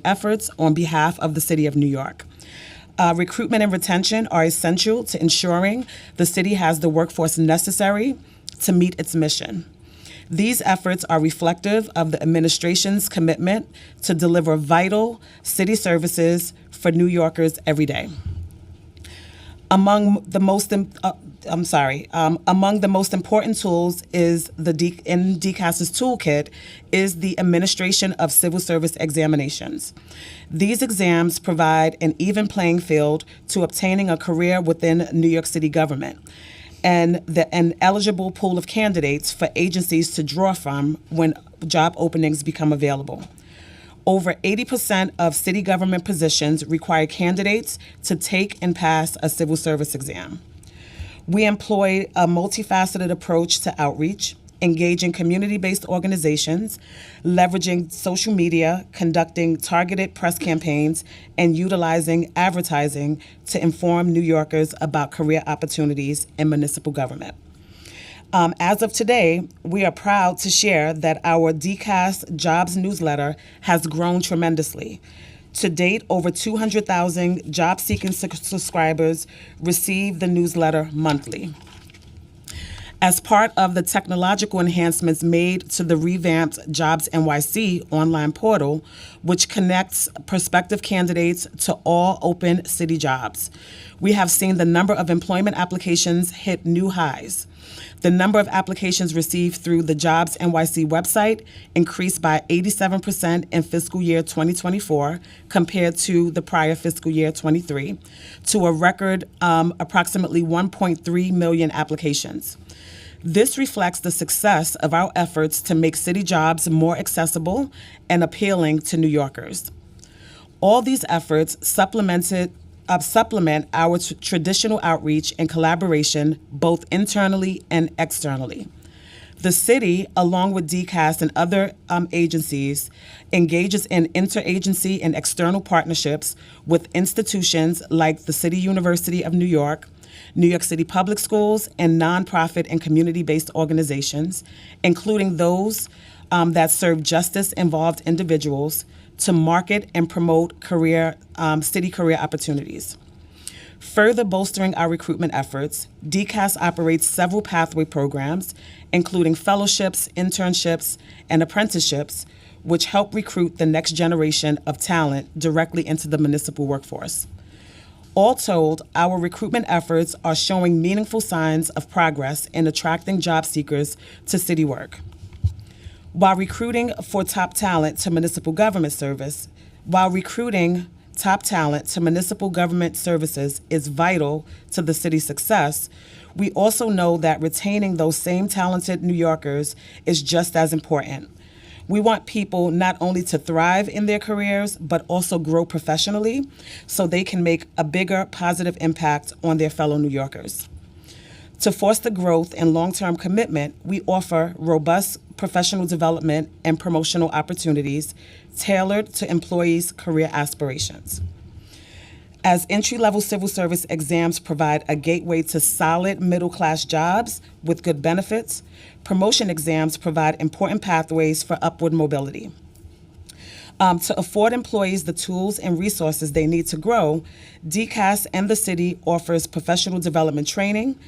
efforts on behalf of the City of New York. Recruitment and retention are essential to ensuring the city has the workforce necessary to meet its mission. These efforts are reflective of the administration's commitment to deliver vital city services for New Yorkers every day. Among the most important tools is in DCAS's toolkit is the administration of civil service examinations. These exams provide an even playing field to obtaining a career within New York City government and an eligible pool of candidates for agencies to draw from when job openings become available. Over 80% of city government positions require candidates to take and pass a civil service exam. We employ a multifaceted approach to outreach, engaging community-based organizations, leveraging social media, conducting targeted press campaigns, and utilizing advertising to inform New Yorkers about career opportunities in municipal government. As of today, we are proud to share that our DCAS Jobs newsletter has grown tremendously. To date, over 200,000 job-seeking subscribers receive the newsletter monthly. As part of the technological enhancements made to the revamped Jobs NYC online portal, which connects prospective candidates to all open city jobs, we have seen the number of employment applications hit new highs. The number of applications received through the Jobs NYC website increased by 87% in fiscal year 2024 compared to the prior fiscal year 23 to a record approximately 1.3 million applications. This reflects the success of our efforts to make city jobs more accessible and appealing to New Yorkers. All these efforts supplement our traditional outreach and collaboration both internally and externally. The city, along with DCAS and other agencies, engages in interagency and external partnerships with institutions like the City University of New York City Public Schools, and nonprofit and community-based organizations, including those that serve justice-involved individuals, to market and promote city career opportunities. Further bolstering our recruitment efforts, DCAS operates several pathway programs, including fellowships, internships, and apprenticeships, which help recruit the next generation of talent directly into the municipal workforce. All told, our recruitment efforts are showing meaningful signs of progress in attracting job seekers to city work. While recruiting top talent to municipal government services is vital to the city's success, we also know that retaining those same talented New Yorkers is just as important. We want people not only to thrive in their careers, but also grow professionally so they can make a bigger positive impact on their fellow New Yorkers. To foster growth and long-term commitment, we offer robust professional development and promotional opportunities tailored to employees' career aspirations. As entry-level civil service exams provide a gateway to solid middle-class jobs with good benefits, promotion exams provide important pathways for upward mobility. To afford employees the tools and resources they need to grow, DCAS and the city offers professional development training,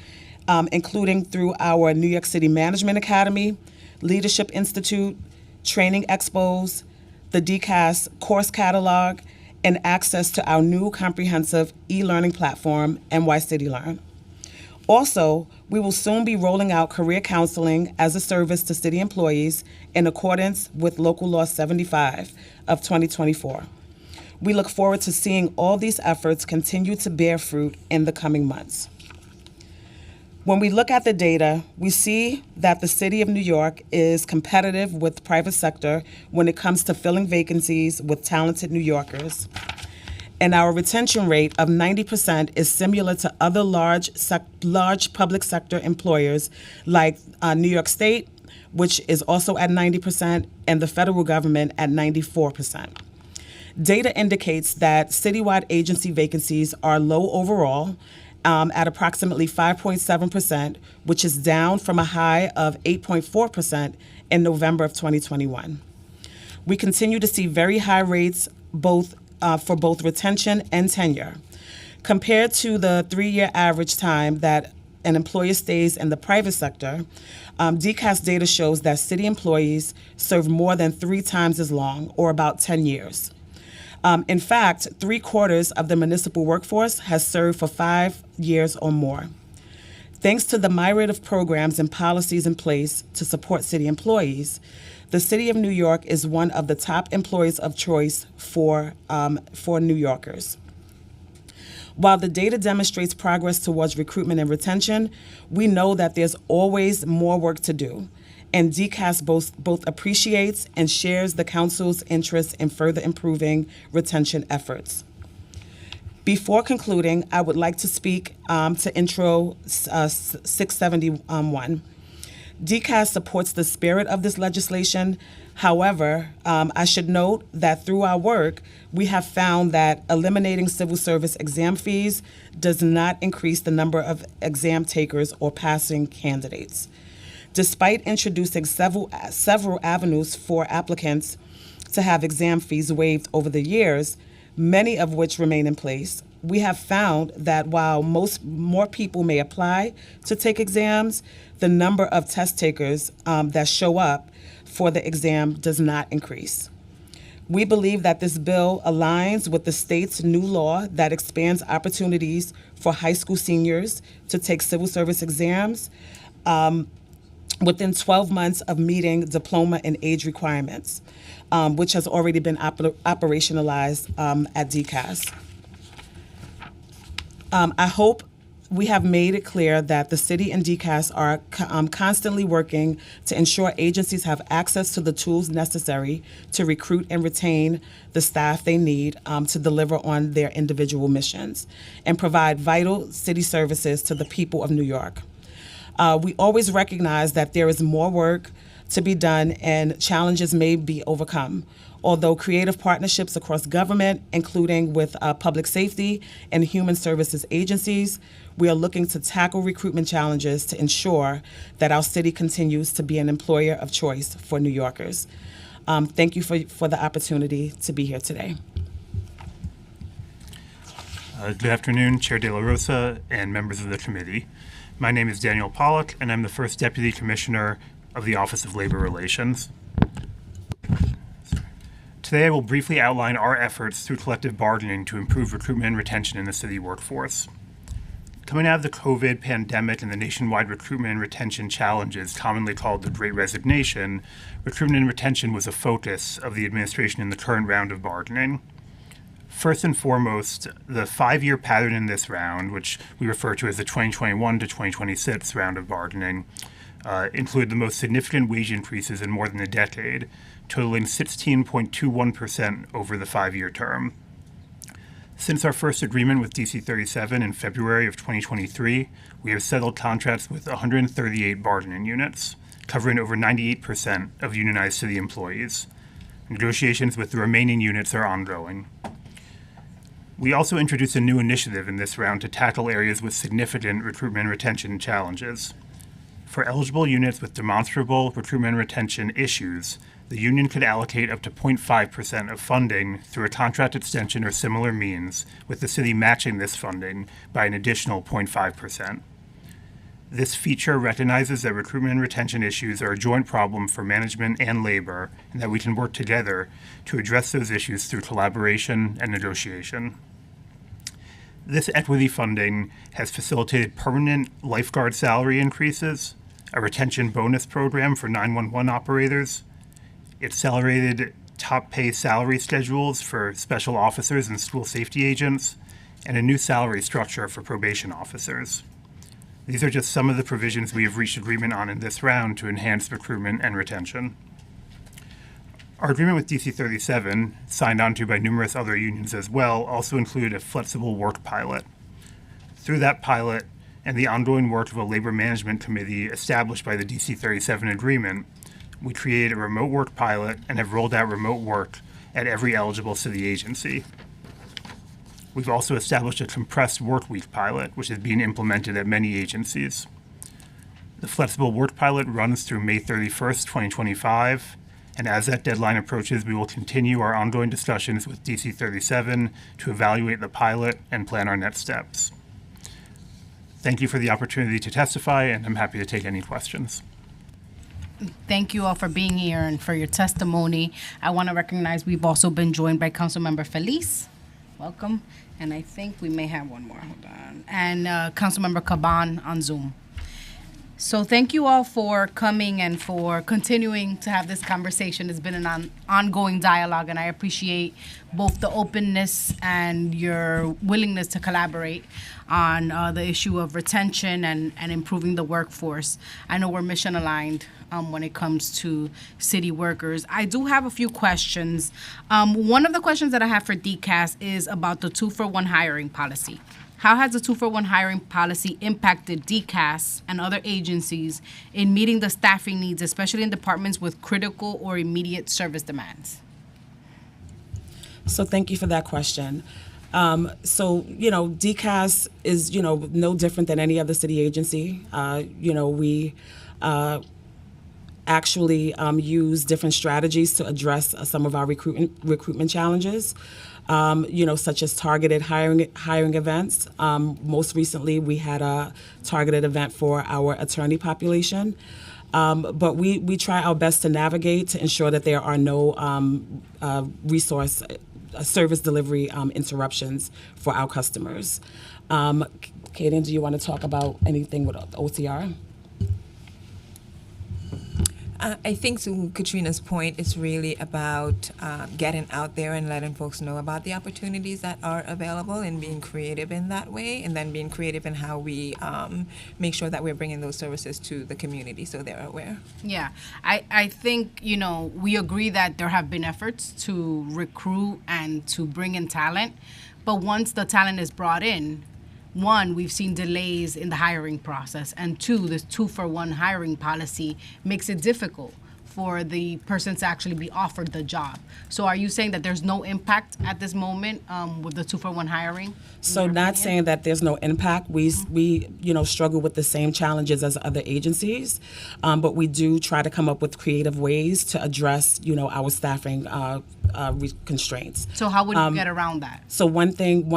including through our New York City Management Academy, Leadership Institute, training expos, the DCAS course catalog, and access to our new comprehensive e-learning platform, NY City Learn. Also, we will soon be rolling out career counseling as a service to city employees in accordance with Local Law 75 of 2024. We look forward to seeing all these efforts continue to bear fruit in the coming months. When we look at the data, we see that the City of New York is competitive with the private sector when it comes to filling vacancies with talented New Yorkers. And our retention rate of 90% is similar to other large public sector employers like New York State, which is also at 90%, and the federal government at 94%. Data indicates that citywide agency vacancies are low overall, at approximately 5.7%, which is down from a high of 8.4% in November of 2021. We continue to see very high rates for both retention and tenure. Compared to the 3-year average time that an employer stays in the private sector, DCAS data shows that city employees serve more than 3 times as long, or about 10 years. In fact, 3/4 of the municipal workforce has served for 5 years or more. Thanks to the myriad of programs and policies in place to support city employees, the City of New York is one of the top employers of choice for New Yorkers. While the data demonstrates progress towards recruitment and retention, we know that there's always more work to do, and DCAS both appreciates and shares the Council's interest in further improving retention efforts. Before concluding, I would like to speak to Intro 671. DCAS supports the spirit of this legislation. However, I should note that through our work, we have found that eliminating civil service exam fees does not increase the number of exam takers or passing candidates. Despite introducing several avenues for applicants to have exam fees waived over the years, many of which remain in place, we have found that while more people may apply to take exams, the number of test takers that show up for the exam does not increase. We believe that this bill aligns with the state's new law that expands opportunities for high school seniors to take civil service exams within 12 months of meeting diploma and age requirements, which has already been operationalized at DCAS. I hope we have made it clear that the city and DCAS are constantly working to ensure agencies have access to the tools necessary to recruit and retain the staff they need to deliver on their individual missions and provide vital city services to the people of New York. We always recognize that there is more work to be done and challenges may be overcome. Although creative partnerships across government, including with public safety and human services agencies, we are looking to tackle recruitment challenges to ensure that our city continues to be an employer of choice for New Yorkers. Thank you for the opportunity to be here today. Good afternoon, Chair De La Rosa and members of the committee. My name is Daniel Pollack, and I'm the first Deputy Commissioner of the Office of Labor Relations. Today, I will briefly outline our efforts through collective bargaining to improve recruitment and retention in the city workforce. Coming out of the COVID pandemic and the nationwide recruitment and retention challenges, commonly called the Great Resignation, recruitment and retention was a focus of the administration in the current round of bargaining. First and foremost, the 5-year pattern in this round, which we refer to as the 2021 to 2026 round of bargaining, included the most significant wage increases in more than a decade, totaling 16.21% over the 5-year term. Since our first agreement with DC 37 in February of 2023, we have settled contracts with 138 bargaining units, covering over 98% of unionized city employees. Negotiations with the remaining units are ongoing. We also introduced a new initiative in this round to tackle areas with significant recruitment and retention challenges. For eligible units with demonstrable recruitment and retention issues, the union could allocate up to 0.5% of funding through a contract extension or similar means, with the city matching this funding by an additional 0.5%. This feature recognizes that recruitment and retention issues are a joint problem for management and labor, and that we can work together to address those issues through collaboration and negotiation. This equity funding has facilitated permanent lifeguard salary increases, a retention bonus program for 911 operators, accelerated top pay salary schedules for special officers and school safety agents, and a new salary structure for probation officers. These are just some of the provisions we have reached agreement on in this round to enhance recruitment and retention. Our agreement with DC 37, signed onto by numerous other unions as well, also included a flexible work pilot. Through that pilot and the ongoing work of a labor management committee established by the DC 37 agreement, we created a remote work pilot and have rolled out remote work at every eligible city agency. We've also established a compressed work week pilot, which is being implemented at many agencies. The flexible work pilot runs through May 31st, 2025, And as that deadline approaches, we will continue our ongoing discussions with DC 37 to evaluate the pilot and plan our next steps. Thank you for the opportunity to testify, and I'm happy to take any questions. Thank you all for being here and for your testimony. I want to recognize we've also been joined by Councilmember Feliz. Welcome. And I think we may have one more. Hold on. And Councilmember Caban on Zoom. So thank you all for coming and for continuing to have this conversation. It's been an ongoing dialogue, and I appreciate both the openness and your willingness to collaborate on the issue of retention and improving the workforce. I know we're mission aligned when it comes to city workers. I do have a few questions. One of the questions that I have for DCAS is about the 2-for-1 hiring policy. How has the 2-for-1 hiring policy impacted DCAS and other agencies in meeting the staffing needs, especially in departments with critical or immediate service demands? So thank you for that question. DCAS is, no different than any other city agency. We actually use different strategies to address some of our recruitment challenges. Such as targeted hiring events. Most recently, we had a targeted event for our attorney population. But we try our best to navigate to ensure that there are no service delivery interruptions for our customers. Kaden, do you want to talk about anything with OTR? I think to Katrina's point, it's really about getting out there and letting folks know about the opportunities that are available and being creative in that way, and then being creative in how we make sure that we're bringing those services to the community so they're aware. Yeah, I think, we agree that there have been efforts to recruit and to bring in talent, but once the talent is brought in, one, we've seen delays in the hiring process, and two, this 2-for-1 hiring policy makes it difficult for the person to actually be offered the job. So are you saying that there's no impact at this moment with the 2-for-1 hiring? So not saying that there's no impact. We struggle with the same challenges as other agencies, but we do try to come up with creative ways to address, our staffing constraints. So how would you get around that? So one thing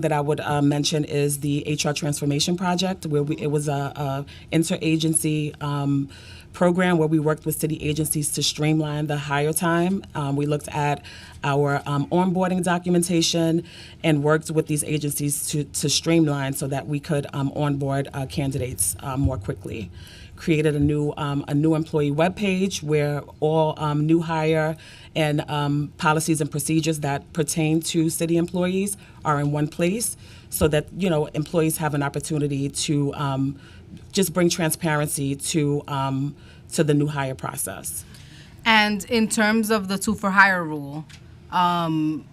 that I would mention is the HR Transformation Project, where it was a interagency program where we worked with city agencies to streamline the hire time. We looked at our onboarding documentation and worked with these agencies to streamline so that we could onboard candidates more quickly. Created a new employee webpage where all new hire and policies and procedures that pertain to city employees are in one place, so that employees have an opportunity to just bring transparency to the new hire process. And in terms of the 2-for-hire rule, how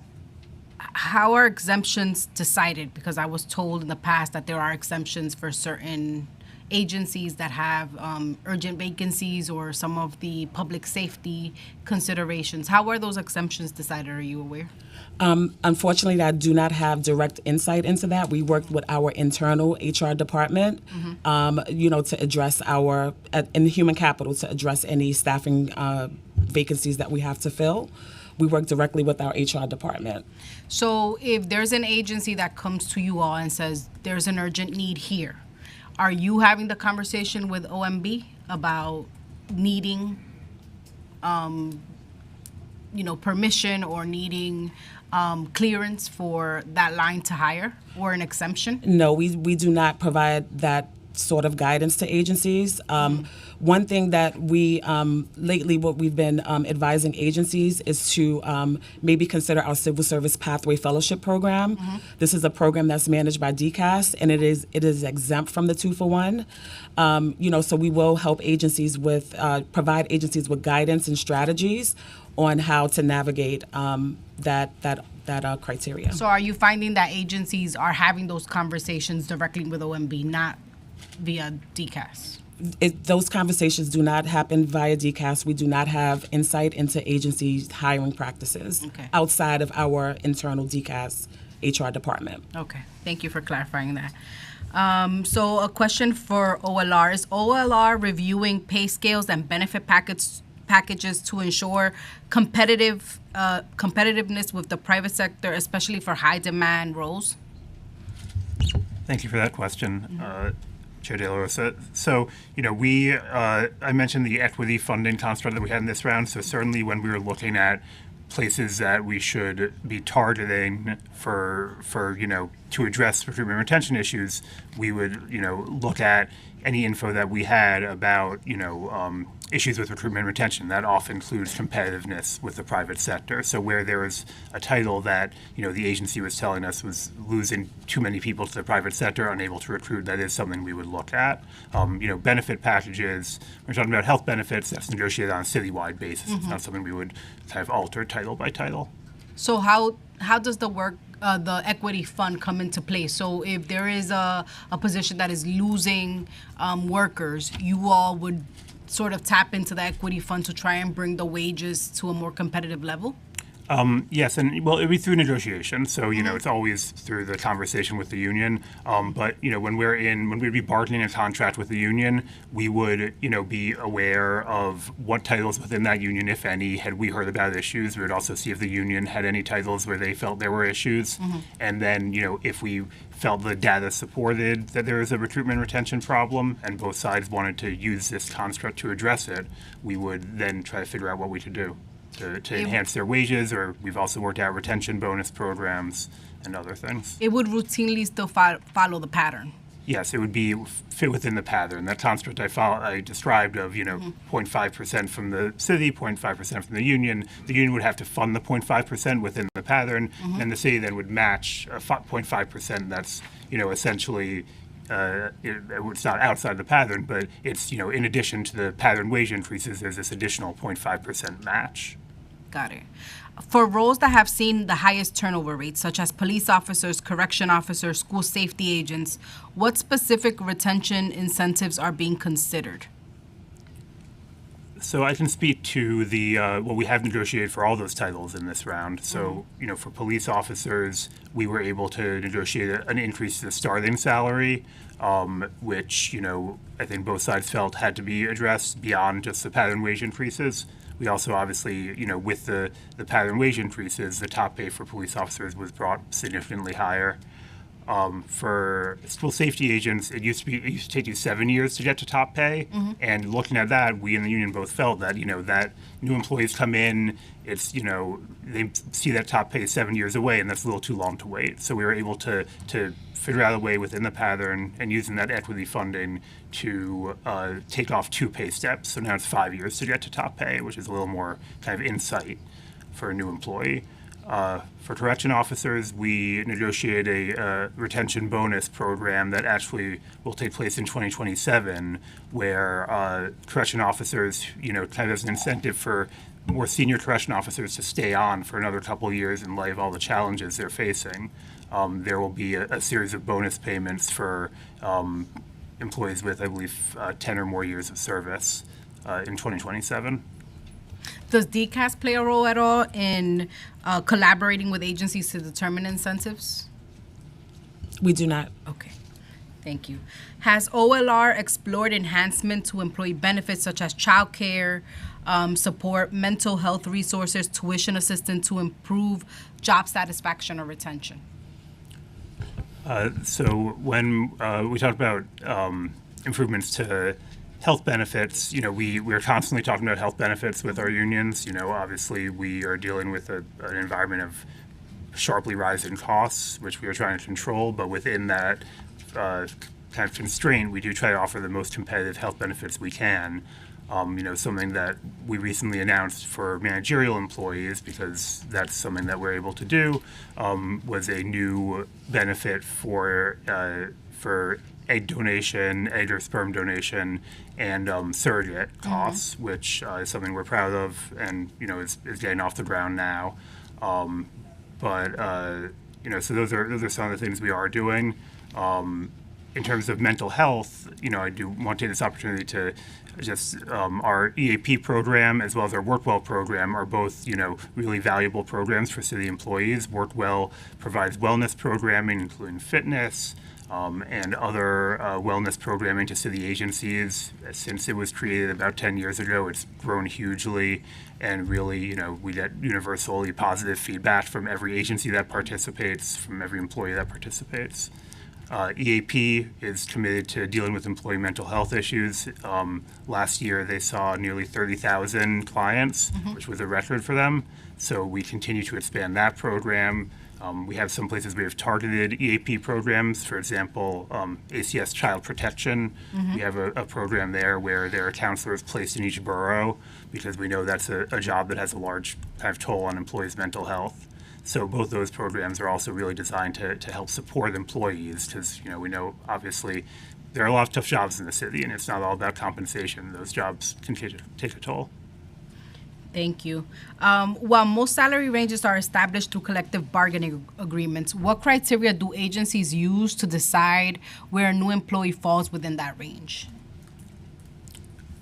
are exemptions decided? Because I was told in the past that there are exemptions for certain agencies that have urgent vacancies or some of the public safety considerations. How are those exemptions decided? Are you aware? Unfortunately, I do not have direct insight into that. We worked with our internal HR department, to address in human capital, to address any staffing vacancies that we have to fill. We work directly with our HR department. So if there's an agency that comes to you all and says, there's an urgent need here, are you having the conversation with OMB about needing, permission or needing clearance for that line to hire or an exemption? No, we do not provide that sort of guidance to agencies. One thing that we lately, what we've been advising agencies is to maybe consider our Civil Service Pathway Fellowship Program. This is a program that's managed by DCAS, and it is exempt from the 2-for-1. So we will help agencies provide agencies with guidance and strategies on how to navigate that criteria. So are you finding that agencies are having those conversations directly with OMB, not via DCAS? Those conversations do not happen via DCAS. We do not have insight into agencies' hiring practices outside of our internal DCAS HR department. Okay, thank you for clarifying that. So a question for OLR. Is OLR reviewing pay scales and benefit packages to ensure competitiveness with the private sector, especially for high demand roles? Thank you for that question, Chair De La Rosa. So, I mentioned the equity funding construct that we had in this round. So certainly when we were looking at places that we should be targeting for to address recruitment and retention issues, we would, look at any info that we had about, issues with recruitment and retention. That often includes competitiveness with the private sector. So where there was a title that, the agency was telling us was losing too many people to the private sector, unable to recruit, that is something we would look at. Benefit packages, we're talking about health benefits, that's negotiated on a citywide basis. It's not something we would kind of alter title by title. So how does the equity fund come into play? So if there is a position that is losing workers, you all would sort of tap into the equity fund to try and bring the wages to a more competitive level? Yes, and well, it'd be through negotiation. So it's always through the conversation with the union. But when we'd be bargaining a contract with the union, we would be aware of what titles within that union, if any, had we heard about issues. We would also see if the union had any titles where they felt there were issues, and then if we felt the data supported that there was a recruitment retention problem and both sides wanted to use this construct to address it, we would then try to figure out what we could do to enhance their wages, or we've also worked out retention bonus programs and other things. It would routinely still follow the pattern. Yes, it would be fit within the pattern. That construct I described of 0.5% from the city, 0.5% from the union. The union would have to fund the 0.5% within the pattern, and the city then would match 0.5%. That's essentially. It's not outside the pattern, but it's in addition to the pattern wage increases, there's this additional 0.5% match. Got it. For roles that have seen the highest turnover rates, such as police officers, correction officers, school safety agents, what specific retention incentives are being considered? So I can speak to the what we have negotiated for all those titles in this round. So for police officers, we were able to negotiate an increase to the starting salary, which I think both sides felt had to be addressed beyond just the pattern wage increases. We also obviously, with the pattern wage increases, the top pay for police officers was brought significantly higher. For school safety agents, it used to take you 7 years to get to top pay. And looking at that, we and the union both felt that, that new employees come in, it's, they see that top pay 7 years away, and that's a little too long to wait. So we were able to figure out a way within the pattern and using that equity funding to take off 2 pay steps. So now it's 5 years to get to top pay, which is a little more kind of insight for a new employee. For correction officers, we negotiated a retention bonus program that actually will take place in 2027, where correction officers, kind of as an incentive for more senior correction officers to stay on for another couple of years in light of all the challenges they're facing. There will be a series of bonus payments for employees with, I believe, 10 or more years of service in 2027. Does DCAS play a role at all in collaborating with agencies to determine incentives? We do not. Okay, thank you. Has OLR explored enhancement to employee benefits such as childcare, support, mental health resources, tuition assistance to improve job satisfaction or retention? So when we talk about improvements to health benefits, we're constantly talking about health benefits with our unions. Obviously we are dealing with an environment of sharply rising costs, which we are trying to control, but within that kind of constraint, we do try to offer the most competitive health benefits we can. Something that we recently announced for managerial employees, because that's something that we're able to do, was a new benefit for egg donation, egg or sperm donation, and surrogate costs, which is something we're proud of and, is getting off the ground now. So those are some of the things we are doing. in terms of mental health, I do want to take this opportunity to just our EAP program as well as our Work Well program are both, really valuable programs for city employees. Work Well provides wellness programming, including fitness, and other wellness programming to city agencies. Since it was created about 10 years ago, it's grown hugely, and really, we get universally positive feedback from every agency that participates, from every employee that participates. EAP is committed to dealing with employee mental health issues. Last year, they saw nearly 30,000 clients, which was a record for them. So we continue to expand that program. We have some places we have targeted EAP programs. For example, ACS Child Protection. We have a program there where there are counselors placed in each borough because we know that's a job that has a large kind of toll on employees' mental health. So both those programs are also really designed to help support employees because, we know obviously there are a lot of tough jobs in the city and it's not all about compensation. Those jobs can take a toll. Thank you. While most salary ranges are established through collective bargaining agreements, what criteria do agencies use to decide where a new employee falls within that range?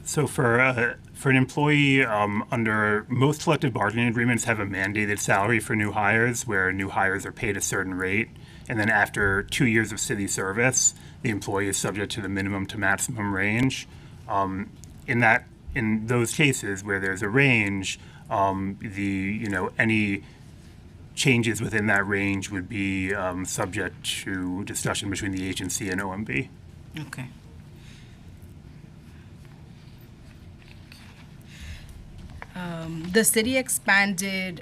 So for an employee, under most collective bargaining agreements have a mandated salary for new hires where new hires are paid a certain rate. And then after 2 years of city service, the employee is subject to the minimum to maximum range. In those cases where there's a range, any changes within that range would be subject to discussion between the agency and OMB. Okay. The city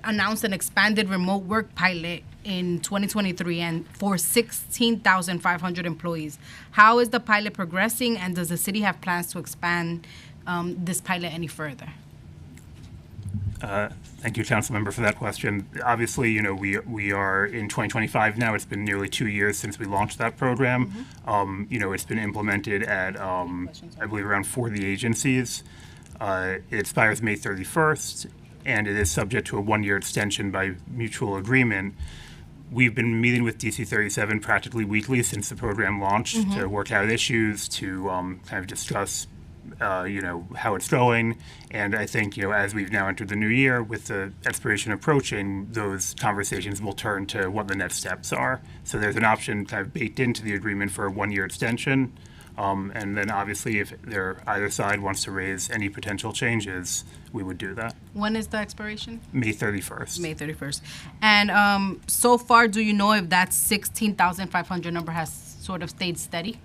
announced an expanded remote work pilot in 2023 and for 16,500 employees. How is the pilot progressing, and does the city have plans to expand this pilot any further? Thank you, Councilmember, for that question. Obviously, we are in 2025 now. It's been nearly 2 years since we launched that program. It's been implemented at, I believe, around 40 agencies. It expires May 31st, and it is subject to a 1-year extension by mutual agreement. We've been meeting with DC 37 practically weekly since the program launched to work out issues, to kind of discuss how it's going. And I think, as we've now entered the new year with the expiration approaching, those conversations will turn to what the next steps are. So there's an option kind of baked into the agreement for a 1-year extension. And then obviously if either side wants to raise any potential changes, we would do that. When is the expiration? May 31st. May 31st. And so far, do you know if that 16,500 number has sort of stayed steady?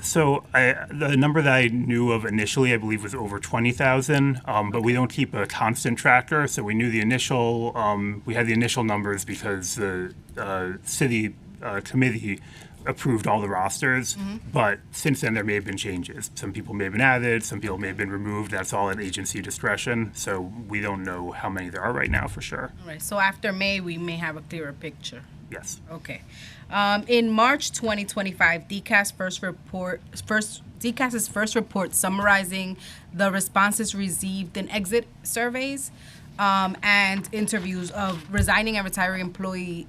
So the number that I knew of initially, I believe, was over 20,000, but we don't keep a constant tracker. So we knew we had the initial numbers because the city committee approved all the rosters, but since then there may have been changes. Some people may have been added, some people may have been removed. That's all at agency discretion. So we don't know how many there are right now for sure. All right. So after May, we may have a clearer picture. Yes. Okay. In March 2025, DCAS's first report summarizing the responses received in exit surveys and interviews of resigning and retiring employee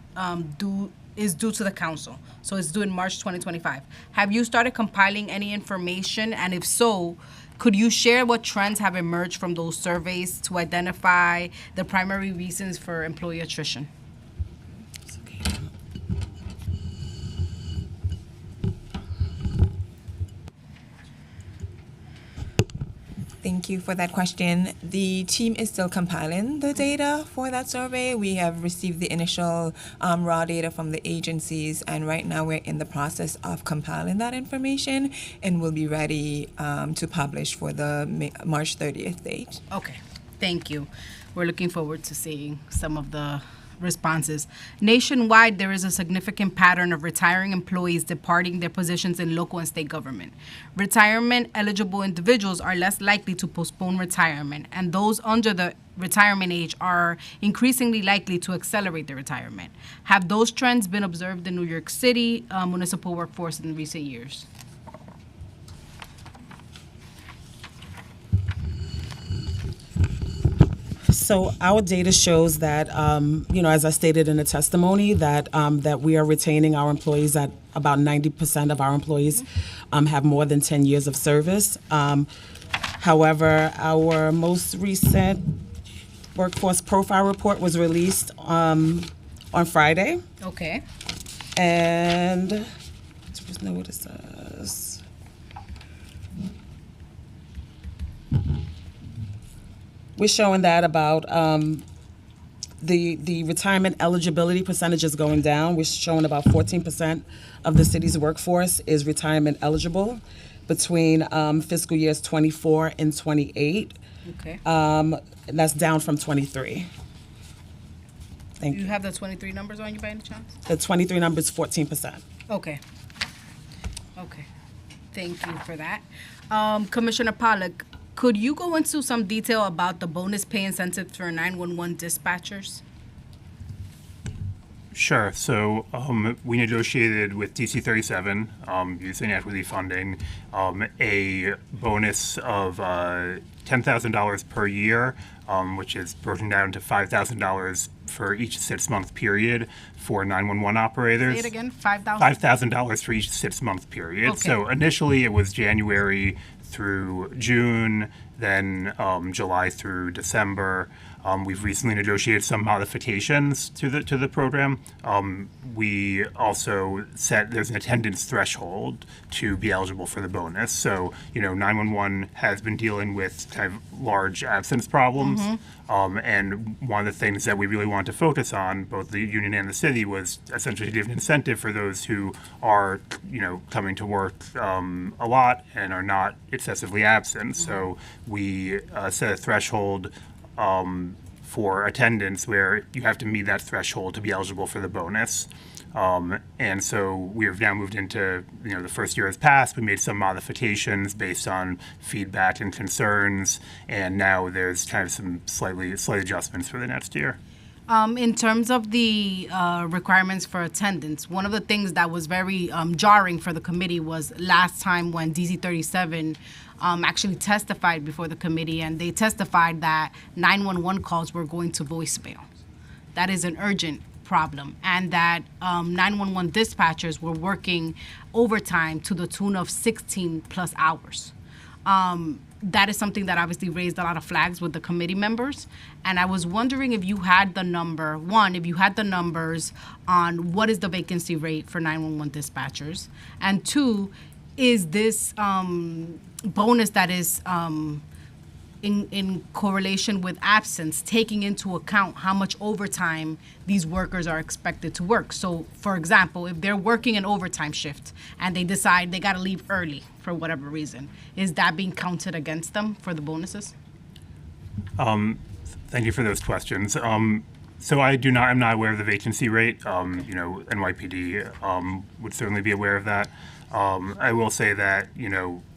is due to the council. So it's due in March 2025. Have you started compiling any information? And if so, could you share what trends have emerged from those surveys to identify the primary reasons for employee attrition? Thank you for that question. The team is still compiling the data for that survey. We have received the initial raw data from the agencies, and right now we're in the process of compiling that information, and we'll be ready to publish for the March 30th date. Okay, thank you. We're looking forward to seeing some of the responses. Nationwide, there is a significant pattern of retiring employees departing their positions in local and state government. Retirement-eligible individuals are less likely to postpone retirement, and those under the retirement age are increasingly likely to accelerate their retirement. Have those trends been observed in New York City municipal workforce in recent years? So our data shows that, as I stated in the testimony, that we are retaining our employees at about 90% of our employees have more than 10 years of service. However, our most recent workforce profile report was released on Friday, Okay. and just know what it says. We're showing that about the retirement eligibility percentage is going down. We're showing about 14% of the city's workforce is retirement eligible between fiscal years 24 and 28. Okay. And that's down from 23. Thank Do you you. have the 23 numbers on you by any chance? The 23 number is 14%. Okay. Okay. Thank you for that. Commissioner Pollack, could you go into some detail about the bonus pay incentives for 911 dispatchers? Sure. So we negotiated with DC 37 using equity funding a bonus of $10,000 per year, which is broken down to $5,000 for each 6-month period for 911 operators. Say it again, 5,000? $5,000 for each 6-month period. Okay. So initially it was January through June, then July through December. We've recently negotiated some modifications to the program. We also set there's an attendance threshold to be eligible for the bonus. So 911 has been dealing with kind of large absence problems, and one of the things that we really wanted to focus on, both the union and the city, was essentially to give an incentive for those who are coming to work a lot and are not excessively absent. So we set a threshold for attendance where you have to meet that threshold to be eligible for the bonus. And so we have now moved into, the first year has passed. We made some modifications based on feedback and concerns, and now there's kind of some slight adjustments for the next year. In terms of the requirements for attendance, one of the things that was very jarring for the committee was last time when DC 37 actually testified before the committee, and they testified that 911 calls were going to voicemail. That is an urgent problem, and that 911 dispatchers were working overtime to the tune of 16 plus hours. That is something that obviously raised a lot of flags with the committee members. And I was wondering if you had the number, if you had the numbers on what is the vacancy rate for 911 dispatchers. And two, is this bonus that is in correlation with absence, taking into account how much overtime these workers are expected to work. So, for example, if they're working an overtime shift and they decide they got to leave early for whatever reason, is that being counted against them for the bonuses? Thank you for those questions. So I'm not aware of the vacancy rate. NYPD would certainly be aware of that. I will say that,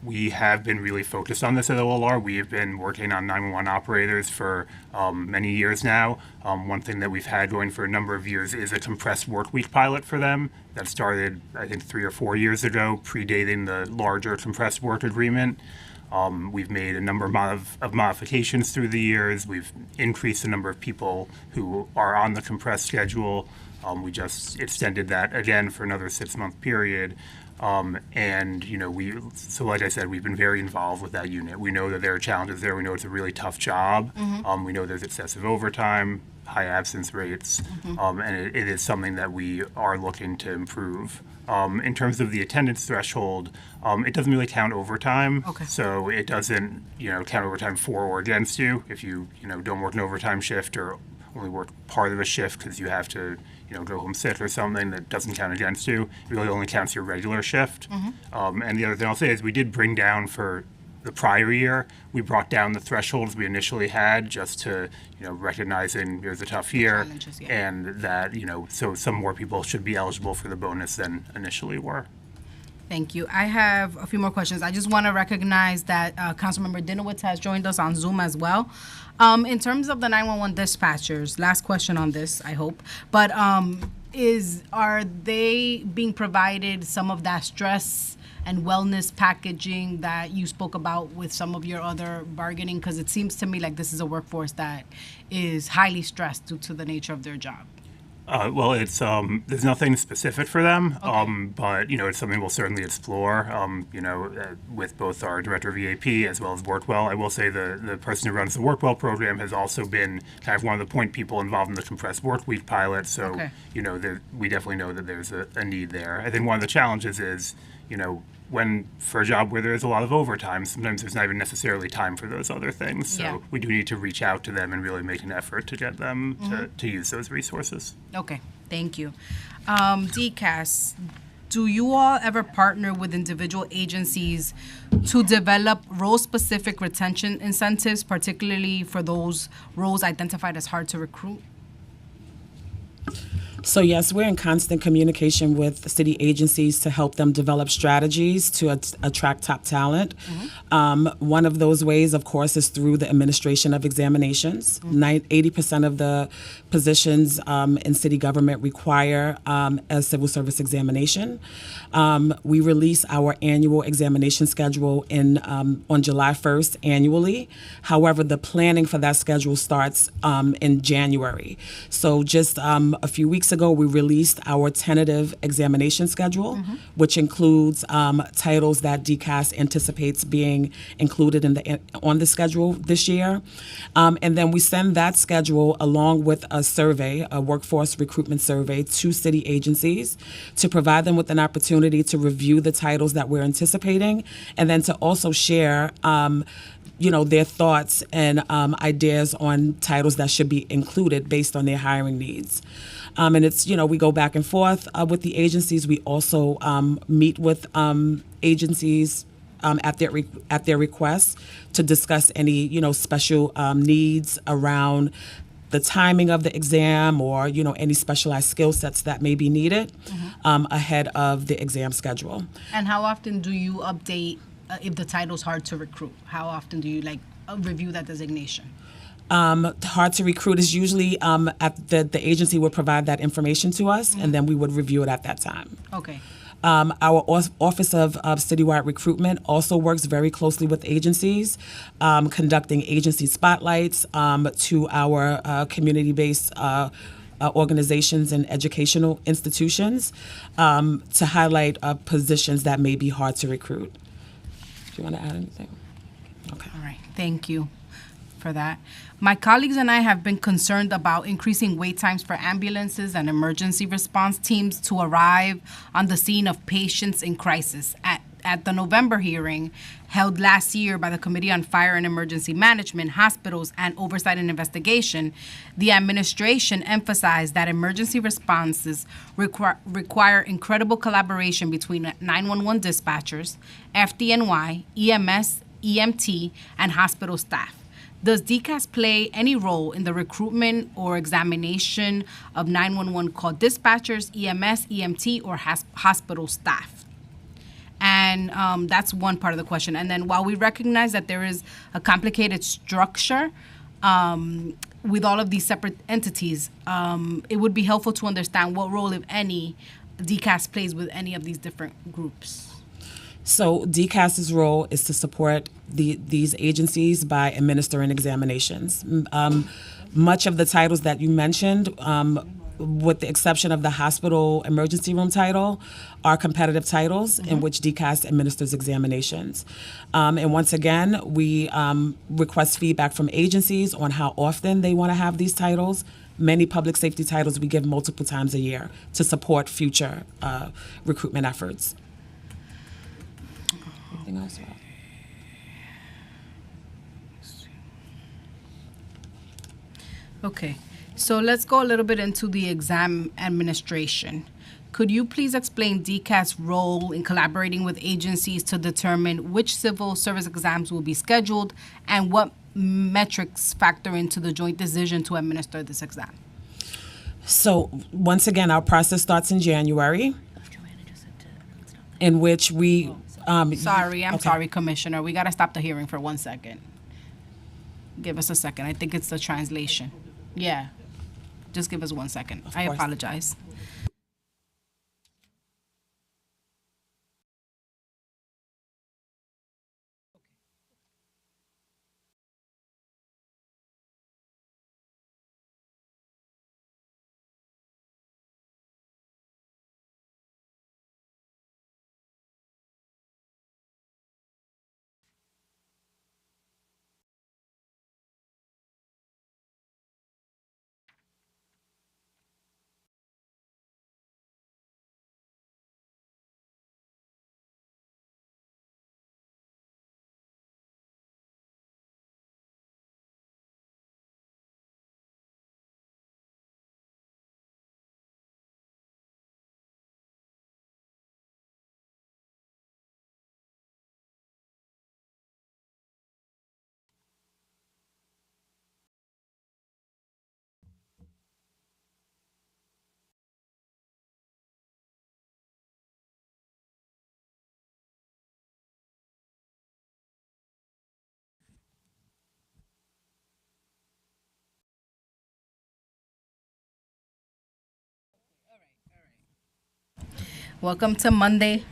we have been really focused on this at OLR. We have been working on 911 operators for many years now. One thing that we've had going for a number of years is a compressed work week pilot for them that started, I think, 3 or 4 years ago, predating the larger compressed work agreement. We've made a number of modifications through the years. We've increased the number of people who are on the compressed schedule. We just extended that again for another 6-month period. So like I said, we've been very involved with that unit. We know that there are challenges there. We know it's a really tough job. We know there's excessive overtime, high absence rates, and it is something that we are looking to improve. In terms of the attendance threshold, it doesn't really count overtime. Okay. So it doesn't, count overtime for or against you. If you, don't work an overtime shift or only work part of a shift because you have to, go home sick or something, that doesn't count against you. It really only counts your regular shift. And the other thing I'll say is we did bring down for the prior year, we brought down the thresholds we initially had just to, recognizing it was a tough year, Challenges, yeah. and that, so some more people should be eligible for the bonus than initially were. Thank you. I have a few more questions. I just want to recognize that Councilmember Dinowitz has joined us on Zoom as well. In terms of the 911 dispatchers, last question on this, I hope, but are they being provided some of that stress and wellness packaging that you spoke about with some of your other bargaining? Because it seems to me like this is a workforce that is highly stressed due to the nature of their job. Well, it's there's nothing specific for them, Okay. but it's something we'll certainly explore. With both our director of EAP as well as Workwell. I will say the person who runs the Workwell program has also been kind of one of the point people involved in the compressed work week pilot. So Okay. we definitely know that there's a need there. I think one of the challenges is when for a job where there is a lot of overtime, sometimes there's not even necessarily time for those other things. So Yeah. we do need to reach out to them and really make an effort to get them to use those resources. Okay, thank you. DCAS, do you all ever partner with individual agencies to develop role-specific retention incentives, particularly for those roles identified as hard to recruit? So yes, we're in constant communication with city agencies to help them develop strategies to attract top talent. One of those ways, of course, is through the administration of examinations. 80% of the positions in city government require a civil service examination. We release our annual examination schedule on July 1st annually. However, the planning for that schedule starts in January. So just a few weeks ago, we released our tentative examination schedule, which includes titles that DCAS anticipates being included on the schedule this year. And then we send that schedule along with a survey, a workforce recruitment survey, to city agencies to provide them with an opportunity to review the titles that we're anticipating, and then to also share their thoughts and ideas on titles that should be included based on their hiring needs. And it's, we go back and forth with the agencies. We also meet with agencies at their request to discuss any, special needs around the timing of the exam or, any specialized skill sets that may be needed ahead of the exam schedule. And how often do you update if the title's hard to recruit? How often do you review that designation? Hard to recruit is usually at the agency would provide that information to us, and then we would review it at that time. Okay. Our Office of Citywide Recruitment also works very closely with agencies, conducting agency spotlights to our community-based organizations and educational institutions to highlight positions that may be hard to recruit. Do you want to add anything? Okay. All right. Thank you for that. My colleagues and I have been concerned about increasing wait times for ambulances and emergency response teams to arrive on the scene of patients in crisis. At the November hearing held last year by the Committee on Fire and Emergency Management, Hospitals, and Oversight and Investigation, the administration emphasized that emergency responses require incredible collaboration between 911 dispatchers, FDNY, EMS, EMT, and hospital staff. Does DCAS play any role in the recruitment or examination of 911 call dispatchers, EMS, EMT, or hospital staff? And that's one part of the question. And then while we recognize that there is a complicated structure with all of these separate entities, it would be helpful to understand what role, if any, DCAS plays with any of these different groups. So DCAS's role is to support these agencies by administering examinations. Much of the titles that you mentioned, with the exception of the hospital emergency room title, are competitive titles in which DCAS administers examinations. And once again, we request feedback from agencies on how often they want to have these titles. Many public safety titles we give multiple times a year to support future recruitment efforts. Anything else? Okay, so let's go a little bit into the exam administration. Could you please explain DCAS's role in collaborating with agencies to determine which civil service exams will be scheduled and what metrics factor into the joint decision to administer this exam? So once again, our process starts in January, in which we... Sorry, Commissioner. We got to stop the hearing for 1 second. Give us a second. I think it's the translation. Yeah. Just give us 1 second. I apologize. Welcome to Monday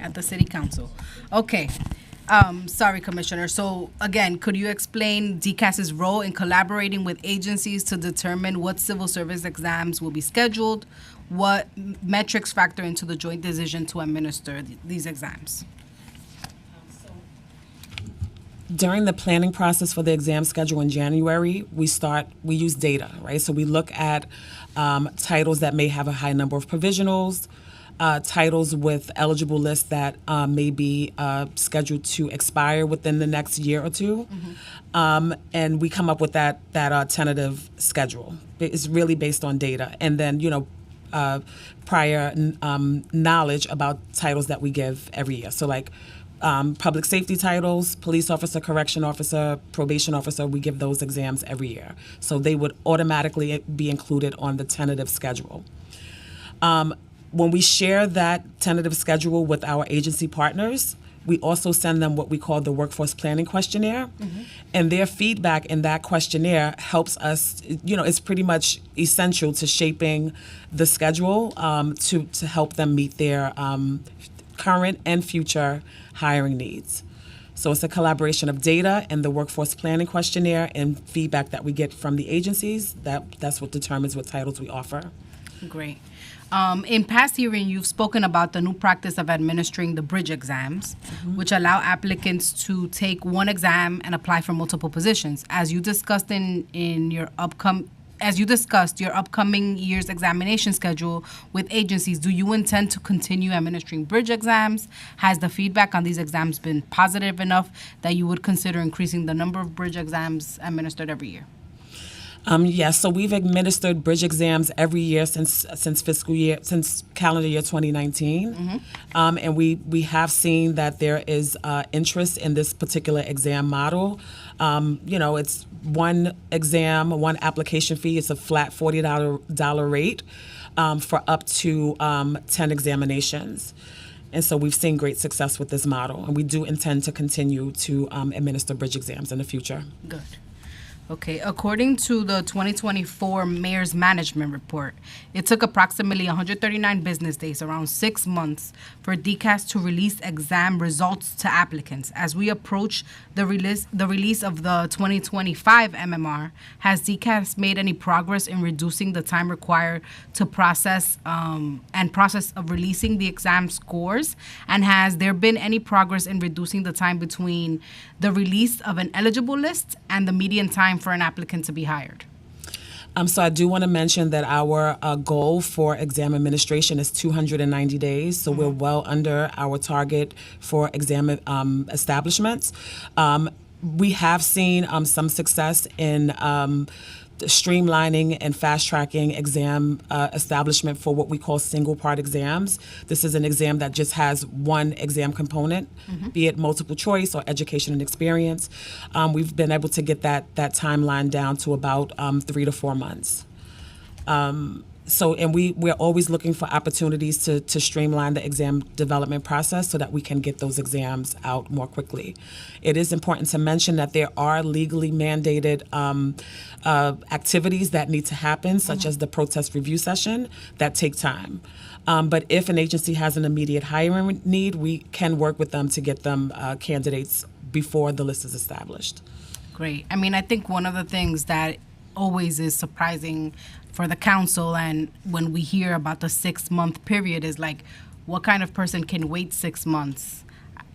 at the City Council. Okay. Sorry, Commissioner. So again, could you explain DCAS's role in collaborating with agencies to determine what civil service exams will be scheduled? What metrics factor into the joint decision to administer these exams? During the planning process for the exam schedule in January, we use data, right? So we look at titles that may have a high number of provisionals, titles with eligible lists that may be scheduled to expire within the next year or two. And we come up with that tentative schedule. It's really based on data. And then, prior knowledge about titles that we give every year. So like public safety titles, police officer, correction officer, probation officer, we give those exams every year. So they would automatically be included on the tentative schedule. When we share that tentative schedule with our agency partners, we also send them what we call the workforce planning questionnaire. And their feedback in that questionnaire helps us, it's pretty much essential to shaping the schedule to help them meet their current and future hiring needs. So it's a collaboration of data and the workforce planning questionnaire and feedback that we get from the agencies. That's what determines what titles we offer. Great. In past hearing, you've spoken about the new practice of administering the bridge exams, which allow applicants to take one exam and apply for multiple positions. As you discussed your upcoming year's examination schedule with agencies, do you intend to continue administering bridge exams? Has the feedback on these exams been positive enough that you would consider increasing the number of bridge exams administered every year? Yes, so we've administered bridge exams every year since calendar year 2019, and we have seen that there is interest in this particular exam model. It's one exam, one application fee. It's a flat $40 rate for up to 10 examinations. And so we've seen great success with this model, and we do intend to continue to administer bridge exams in the future. Good. Okay, according to the 2024 Mayor's Management Report, it took approximately 139 business days, around 6 months, for DCAS to release exam results to applicants. As we approach the release of the 2025 MMR, has DCAS made any progress in reducing the time required to process of releasing the exam scores? And has there been any progress in reducing the time between the release of an eligible list and the median time for an applicant to be hired? So I do want to mention that our goal for exam administration is 290 days. So we're well under our target for exam establishments. We have seen some success in streamlining and fast-tracking exam establishment for what we call single-part exams. This is an exam that just has one exam component, be it multiple choice or education and experience. We've been able to get that timeline down to about 3 to 4 months. And we're always looking for opportunities to streamline the exam development process so that we can get those exams out more quickly. It is important to mention that there are legally mandated activities that need to happen, such as the protest review session, that take time. But if an agency has an immediate hiring need, we can work with them to get them candidates before the list is established. Great. I mean, I think one of the things that always is surprising for the council, and when we hear about the 6-month period, is like, what kind of person can wait 6 months,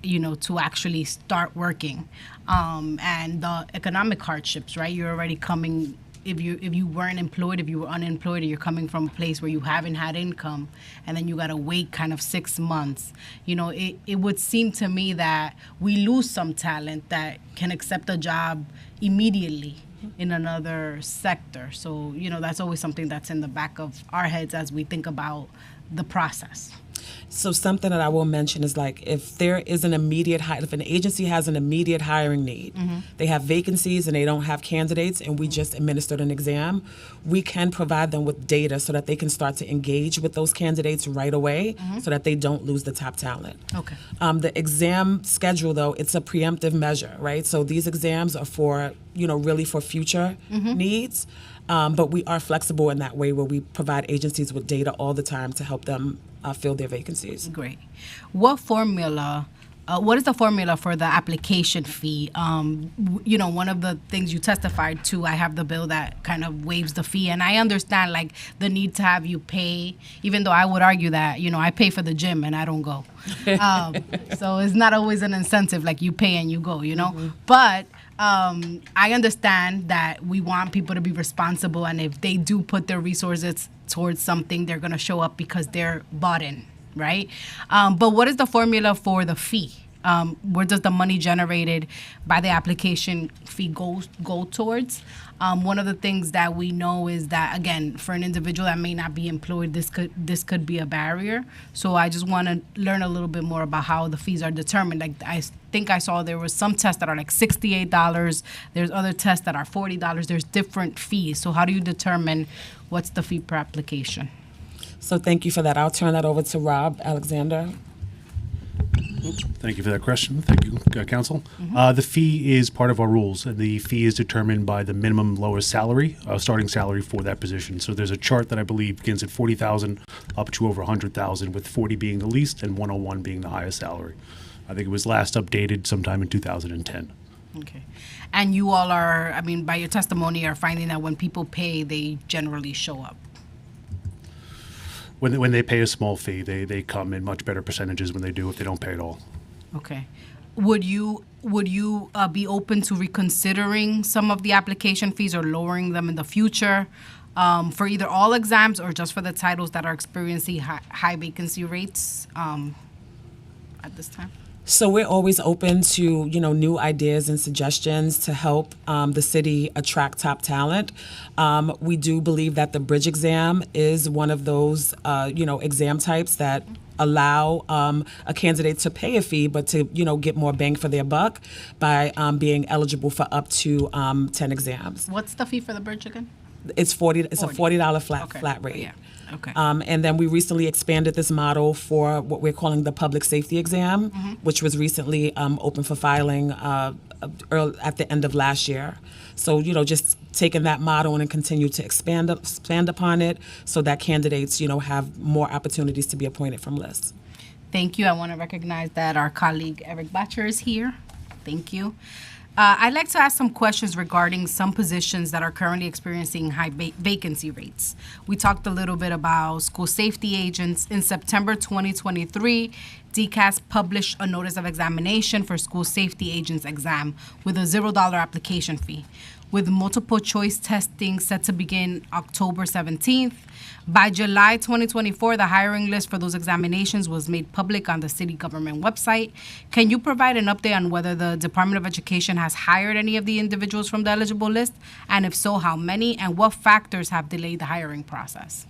to actually start working, and the economic hardships, right? You're already coming. If you weren't employed, if you were unemployed, or you're coming from a place where you haven't had income, and then you gotta wait kind of 6 months, it would seem to me that we lose some talent that can accept a job immediately in another sector. So, that's always something that's in the back of our heads as we think about the process. So something that I will mention is, like, if there is an immediate if an agency has an immediate hiring need, they have vacancies and they don't have candidates, and we just administered an exam, we can provide them with data so that they can start to engage with those candidates right away, so that they don't lose the top talent. Okay. The exam schedule, though, it's a preemptive measure, right? So these exams are for, really for future needs. But we are flexible in that way, where we provide agencies with data all the time to help them fill their vacancies. Great. What formula? What is the formula for the application fee? One of the things you testified to, I have the bill that kind of waives the fee, and I understand like the need to have you pay, even though I would argue that, I pay for the gym and I don't go. So it's not always an incentive, like you pay and you go, But I understand that we want people to be responsible, and if they do put their resources towards something, they're going to show up because they're bought in. Right? But what is the formula for the fee? Where does the money generated by the application fee go towards? One of the things that we know is that, again, for an individual that may not be employed, this could be a barrier. So I just want to learn a little bit more about how the fees are determined. Like I think I saw there was some tests that are like $68. There's other tests that are $40. There's different fees. So how do you determine what's the fee per application? So thank you for that. I'll turn that over to Rob Alexander. Thank you for that question. Thank you, Council. The fee is part of our rules. The fee is determined by the minimum lowest salary, starting salary for that position. So there's a chart that I believe begins at $40,000 up to over $100,000, with 40 being the least and 101 being the highest salary. I think it was last updated sometime in 2010. Okay. And you all are, by your testimony, are finding that when people pay, they generally show up. When they pay a small fee, they come in much better percentages when they do if they don't pay at all. Okay. Would you be open to reconsidering some of the application fees or lowering them in the future for either all exams or just for the titles that are experiencing high vacancy rates at this time? So we're always open to, new ideas and suggestions to help the city attract top talent. We do believe that the bridge exam is one of those, exam types that allow a candidate to pay a fee, but to, get more bang for their buck by being eligible for up to 10 exams. What's the fee for the bridge again? It's $40. It's a $40 flat rate. Yeah. Okay. And then we recently expanded this model for what we're calling the public safety exam, which was recently open for filing at the end of last year. So, just taking that model and continue to expand upon it so that candidates, have more opportunities to be appointed from lists. Thank you. I want to recognize that our colleague Eric Batcher is here. Thank you. I'd like to ask some questions regarding some positions that are currently experiencing high vacancy rates. We talked a little bit about school safety agents. In September 2023, DCAS published a notice of examination for school safety agents exam with a $0 application fee, with multiple choice testing set to begin October 17th. By July 2024, the hiring list for those examinations was made public on the city government website. Can you provide an update on whether the Department of Education has hired any of the individuals from the eligible list? And if so, how many? And what factors have delayed the hiring process?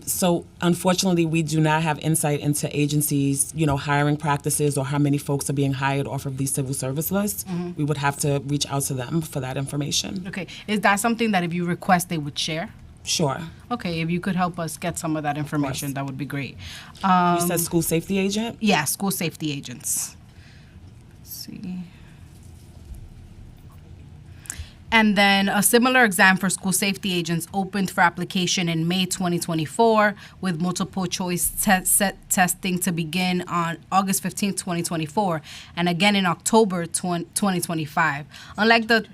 So unfortunately, we do not have insight into agencies, hiring practices or how many folks are being hired off of these civil service lists. We would have to reach out to them for that information. Okay. Is that something that if you request, they would share? Sure. Okay. If you could help us get some of that information, that would be great. You said school safety agent? Yeah, school safety agents. Let's see. And then a similar exam for school safety agents opened for application in May 2024, with multiple choice testing to begin on August 15, 2024, and again in October 2025. Unlike the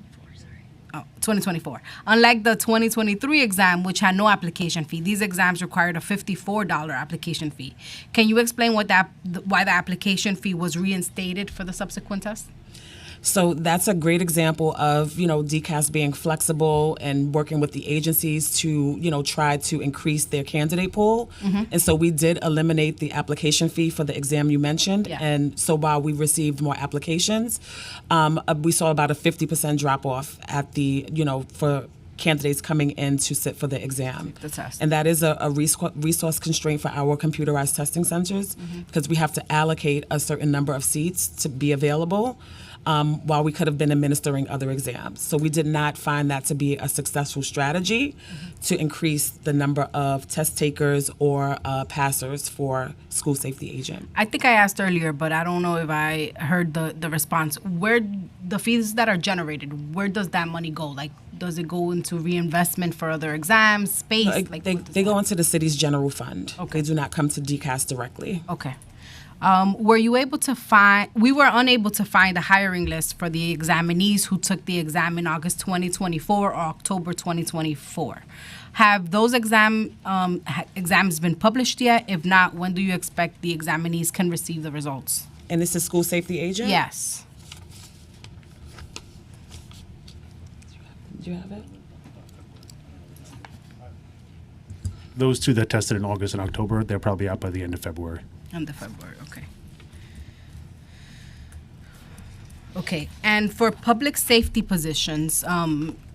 2024. Unlike the 2023 exam, which had no application fee, these exams required a $54 application fee. Can you explain why the application fee was reinstated for the subsequent test? So that's a great example of, DCAS being flexible and working with the agencies to, try to increase their candidate pool. And so we did eliminate the application fee for the exam you mentioned. Yeah. And so while we received more applications, we saw about a 50% drop off at the, for candidates coming in to sit for the exam. The test. And that is a resource constraint for our computerized testing centers because we have to allocate a certain number of seats to be available. While we could have been administering other exams. So we did not find that to be a successful strategy to increase the number of test takers or passers for school safety agent. I think I asked earlier, but I don't know if I heard the response. Where the fees that are generated, where does that money go? Like, Does it go into reinvestment for other exams, space? No, like they what does they go that- into the city's general fund. Okay. They do not come to DCAS directly. Okay. Were you able to find? We were unable to find a hiring list for the examinees who took the exam in August 2024 or October 2024. Have those exams been published yet? If not, when do you expect the examinees can receive the results? And this is school safety agent? Yes. Do you have it? Those two that tested in August and October, they're probably out by the end of February. End of February, okay. Okay, and for public safety positions,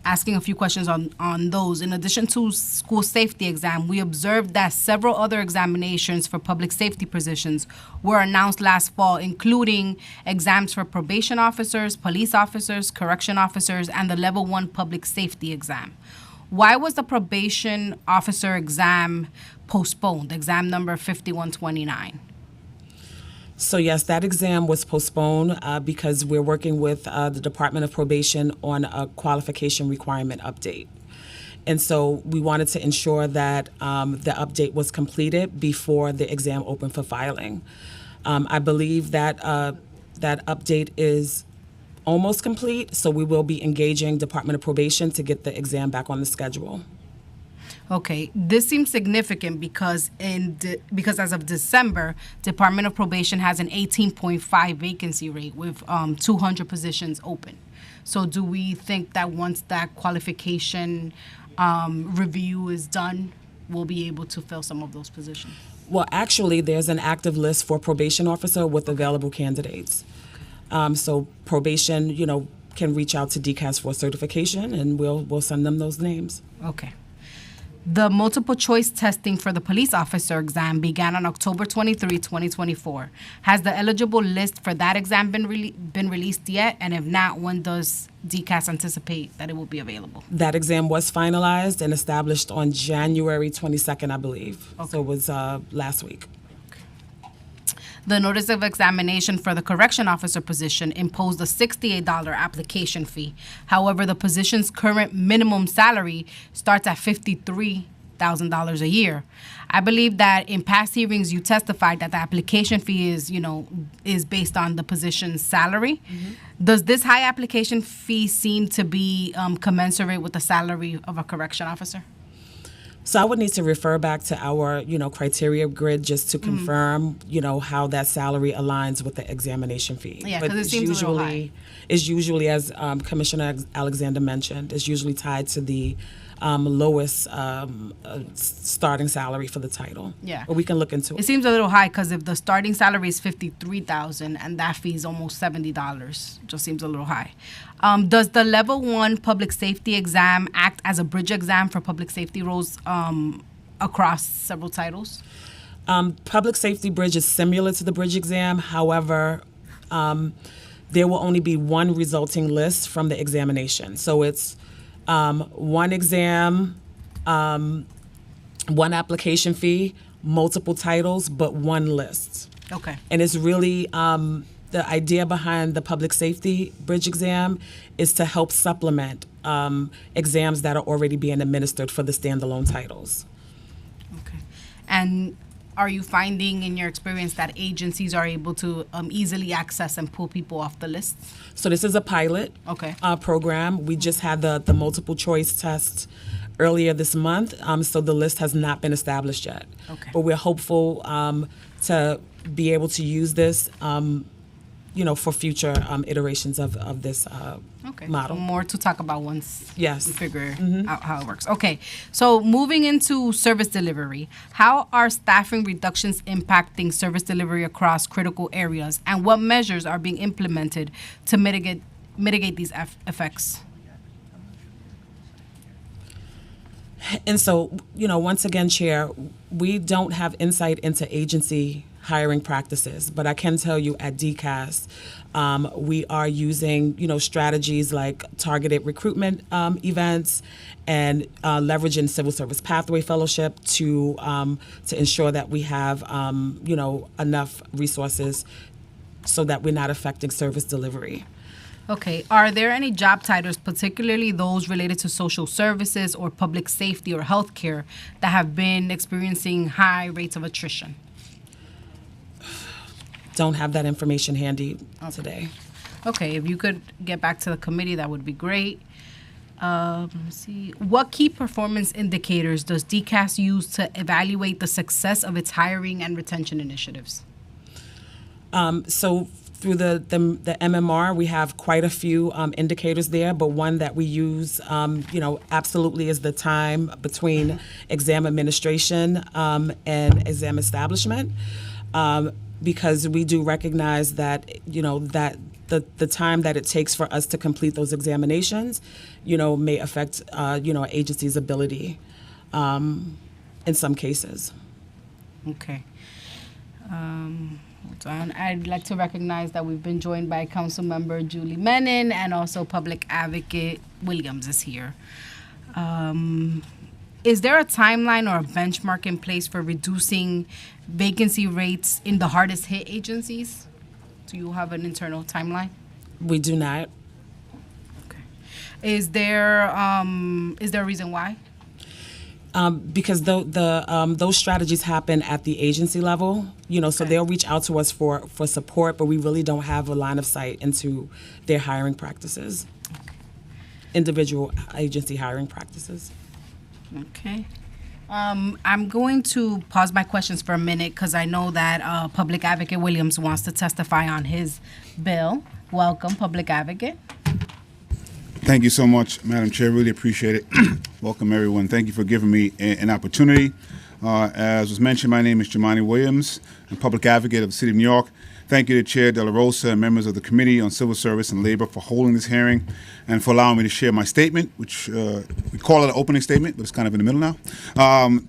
asking a few questions on those. In addition to school safety exam, we observed that several other examinations for public safety positions were announced last fall, including exams for probation officers, police officers, correction officers, and the level 1 public safety exam. Why was the probation officer exam postponed, exam number 5129? So yes, that exam was postponed because we're working with the Department of Probation on a qualification requirement update. And so we wanted to ensure that the update was completed before the exam opened for filing. I believe that that update is almost complete, so we will be engaging Department of Probation to get the exam back on the schedule. Okay, this seems significant because because as of December, Department of Probation has an 18.5 vacancy rate with 200 positions open. So do we think that once that qualification review is done, we'll be able to fill some of those positions? Well, actually, there's an active list for probation officer with available candidates. So probation, can reach out to DCAS for certification, and we'll send them those names. Okay. The multiple choice testing for the police officer exam began on October 23, 2024. Has the eligible list for that exam been released yet? And if not, when does DCAS anticipate that it will be available? That exam was finalized and established on January 22nd, I believe. Okay. So it was last week. The notice of examination for the correction officer position imposed a $68 application fee. However, the position's current minimum salary starts at $53,000 a year. I believe that in past hearings you testified that the application fee is based on the position's salary. Mm-hmm. Does this high application fee seem to be commensurate with the salary of a correction officer? So I would need to refer back to our, criteria grid just to confirm, how that salary aligns with the examination fee. Yeah, because it seems a little high. It's usually, as Commissioner Alexander mentioned, it's usually tied to the lowest starting salary for the title. Yeah. But we can look into It it. seems a little high because if the starting salary is $53,000 and that fee is almost $70, it just seems a little high. Does the level 1 public safety exam act as a bridge exam for public safety roles across several titles? Public safety bridge is similar to the bridge exam. However, there will only be one resulting list from the examination. So it's one exam, one application fee, multiple titles, but one list. Okay. And it's really the idea behind the public safety bridge exam is to help supplement exams that are already being administered for the standalone titles. Okay. And are you finding in your experience that agencies are able to easily access and pull people off the list? So this is a pilot program. We just had the multiple choice test earlier this month, so the list has not been established yet. Okay. But we're hopeful to be able to use this, for future iterations of this model. So more to talk about once Yes. we figure out how it works. Okay, so moving into service delivery, how are staffing reductions impacting service delivery across critical areas, and what measures are being implemented to mitigate these effects? And so, once again, Chair, we don't have insight into agency hiring practices, but I can tell you at DCAS, we are using, strategies like targeted recruitment events and leveraging Civil Service Pathway Fellowship to ensure that we have, enough resources so that we're not affecting service delivery. Okay. Are there any job titles, particularly those related to social services or public safety or healthcare, that have been experiencing high rates of attrition? Don't have that information handy today. Okay, if you could get back to the committee, that would be great. Let me see. What key performance indicators does DCAS use to evaluate the success of its hiring and retention initiatives? So through the MMR, we have quite a few indicators there, but one that we use, absolutely is the time between exam administration and exam establishment, because we do recognize that, that the time that it takes for us to complete those examinations, may affect, an agency's ability in some cases. Okay. Hold on. I'd like to recognize that we've been joined by Councilmember Julie Menon, and also Public Advocate Williams is here. Is there a timeline or a benchmark in place for reducing vacancy rates in the hardest hit agencies? Do you have an internal timeline? We do not. Okay. Is there a reason why? Because those strategies happen at the agency level, so they'll reach out to us for support, but we really don't have a line of sight into their hiring practices, individual agency hiring practices. Okay. I'm going to pause my questions for a minute because I know that Public Advocate Williams wants to testify on his bill. Welcome, Public Advocate. Thank you so much, Madam Chair. Really appreciate it. Welcome, everyone. Thank you for giving me an opportunity. As was mentioned, my name is Jemani Williams. I'm Public Advocate of the City of New York. Thank you to Chair De La Rosa and members of the Committee on Civil Service and Labor for holding this hearing and for allowing me to share my statement, which we call it an opening statement, but it's kind of in the middle now.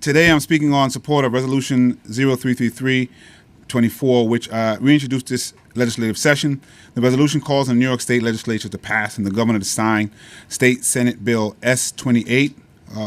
Today I'm speaking on support of Resolution 0333-24, which reintroduced this legislative session. The resolution calls on the New York State Legislature to pass and the governor to sign State Senate Bill S-28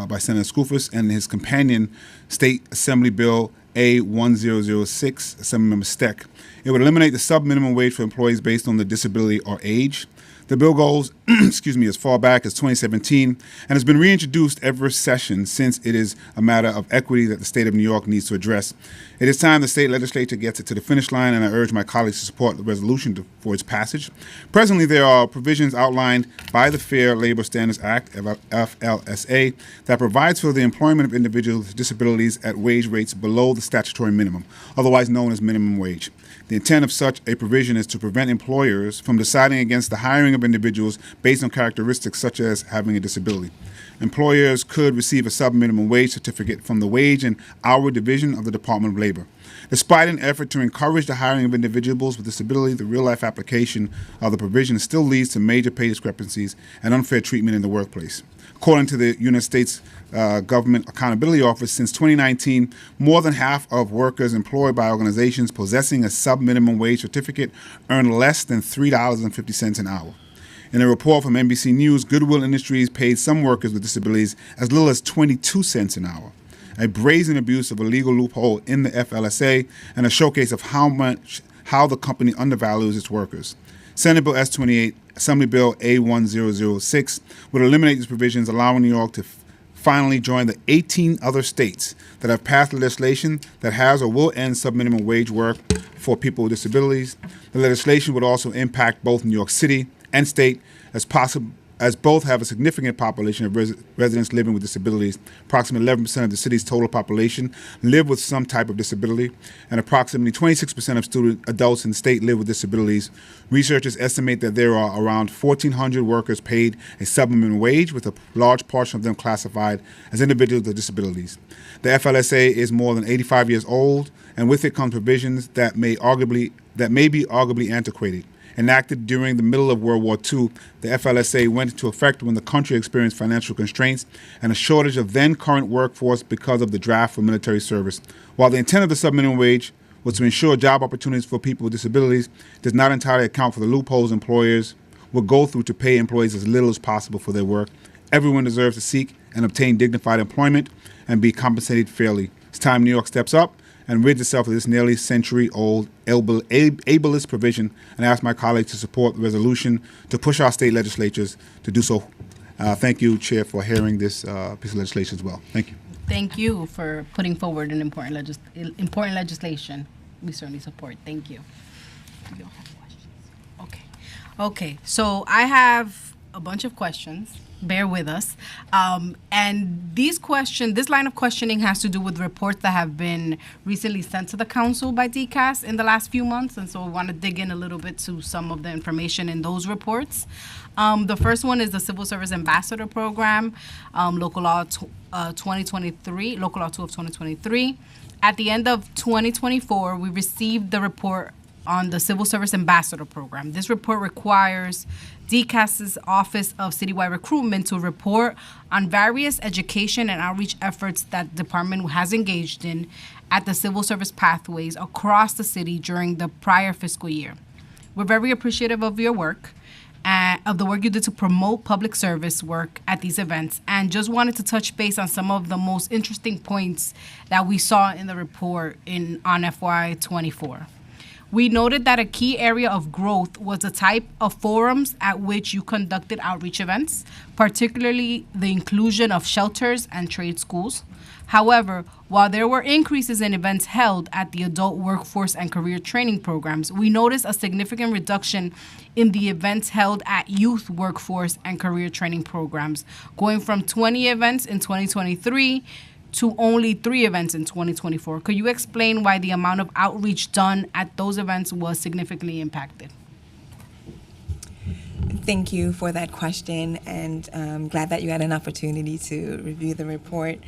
by Senator Skoufis and his companion State Assembly Bill A-1006, Assemblymember Steck. It would eliminate the sub-minimum wage for employees based on their disability or age. The bill goes, as far back as 2017 and has been reintroduced every session since it is a matter of equity that the state of New York needs to address. It is time the state legislature gets it to the finish line, and I urge my colleagues to support the resolution for its passage. Presently, there are provisions outlined by the Fair Labor Standards Act, FLSA, that provides for the employment of individuals with disabilities at wage rates below the statutory minimum, otherwise known as minimum wage. The intent of such a provision is to prevent employers from deciding against the hiring of individuals based on characteristics such as having a disability. Employers could receive a sub-minimum wage certificate from the Wage and Hour Division of the Department of Labor. Despite an effort to encourage the hiring of individuals with disability, the real-life application of the provision still leads to major pay discrepancies and unfair treatment in the workplace. According to the United States Government Accountability Office, since 2019, more than half of workers employed by organizations possessing a sub-minimum wage certificate earn less than $3.50 an hour. In a report from NBC News, Goodwill Industries paid some workers with disabilities as little as 22 cents an hour, a brazen abuse of a legal loophole in the FLSA and a showcase of how the company undervalues its workers. Senate Bill S-28, Assembly Bill A-1006 would eliminate these provisions, allowing New York to finally join the 18 other states that have passed legislation that has or will end sub-minimum wage work for people with disabilities. The legislation would also impact both New York City and state, as both have a significant population of residents living with disabilities. Approximately 11% of the city's total population live with some type of disability, and approximately 26% of student adults in the state live with disabilities. Researchers estimate that there are around 1,400 workers paid a sub-minimum wage, with a large portion of them classified as individuals with disabilities. The FLSA is more than 85 years old, and with it comes provisions that may be arguably antiquated. Enacted during the middle of World War II, the FLSA went into effect when the country experienced financial constraints and a shortage of then-current workforce because of the draft for military service. While the intent of the sub-minimum wage was to ensure job opportunities for people with disabilities, it does not entirely account for the loopholes employers will go through to pay employees as little as possible for their work. Everyone deserves to seek and obtain dignified employment and be compensated fairly. It's time New York steps up and rid itself of this nearly century-old ableist provision, and ask my colleagues to support the resolution to push our state legislatures to do so. Thank you, Chair, for hearing this piece of legislation as well. Thank you. Thank you for putting forward an important legislation. We certainly support. Thank you. You don't have questions. Okay. Okay. So I have a bunch of questions. Bear with us. And this line of questioning has to do with reports that have been recently sent to the council by DCAS in the last few months. And so we want to dig in a little bit to some of the information in those reports. The first one is the Civil Service Ambassador Program, Local Law 2023, Local Law 2 of 2023. At the end of 2024, we received the report on the Civil Service Ambassador Program. This report requires DCAS's Office of Citywide Recruitment to report on various education and outreach efforts that the department has engaged in at the civil service pathways across the city during the prior fiscal year. We're very appreciative of your work, of the work you did to promote public service work at these events, and just wanted to touch base on some of the most interesting points that we saw in the report on FY24. We noted that a key area of growth was the type of forums at which you conducted outreach events, particularly the inclusion of shelters and trade schools. However, while there were increases in events held at the adult workforce and career training programs, we noticed a significant reduction in the events held at youth workforce and career training programs, going from 20 events in 2023 to only 3 events in 2024. Could you explain why the amount of outreach done at those events was significantly impacted? Thank you for that question, and I'm glad that you had an opportunity to review the report.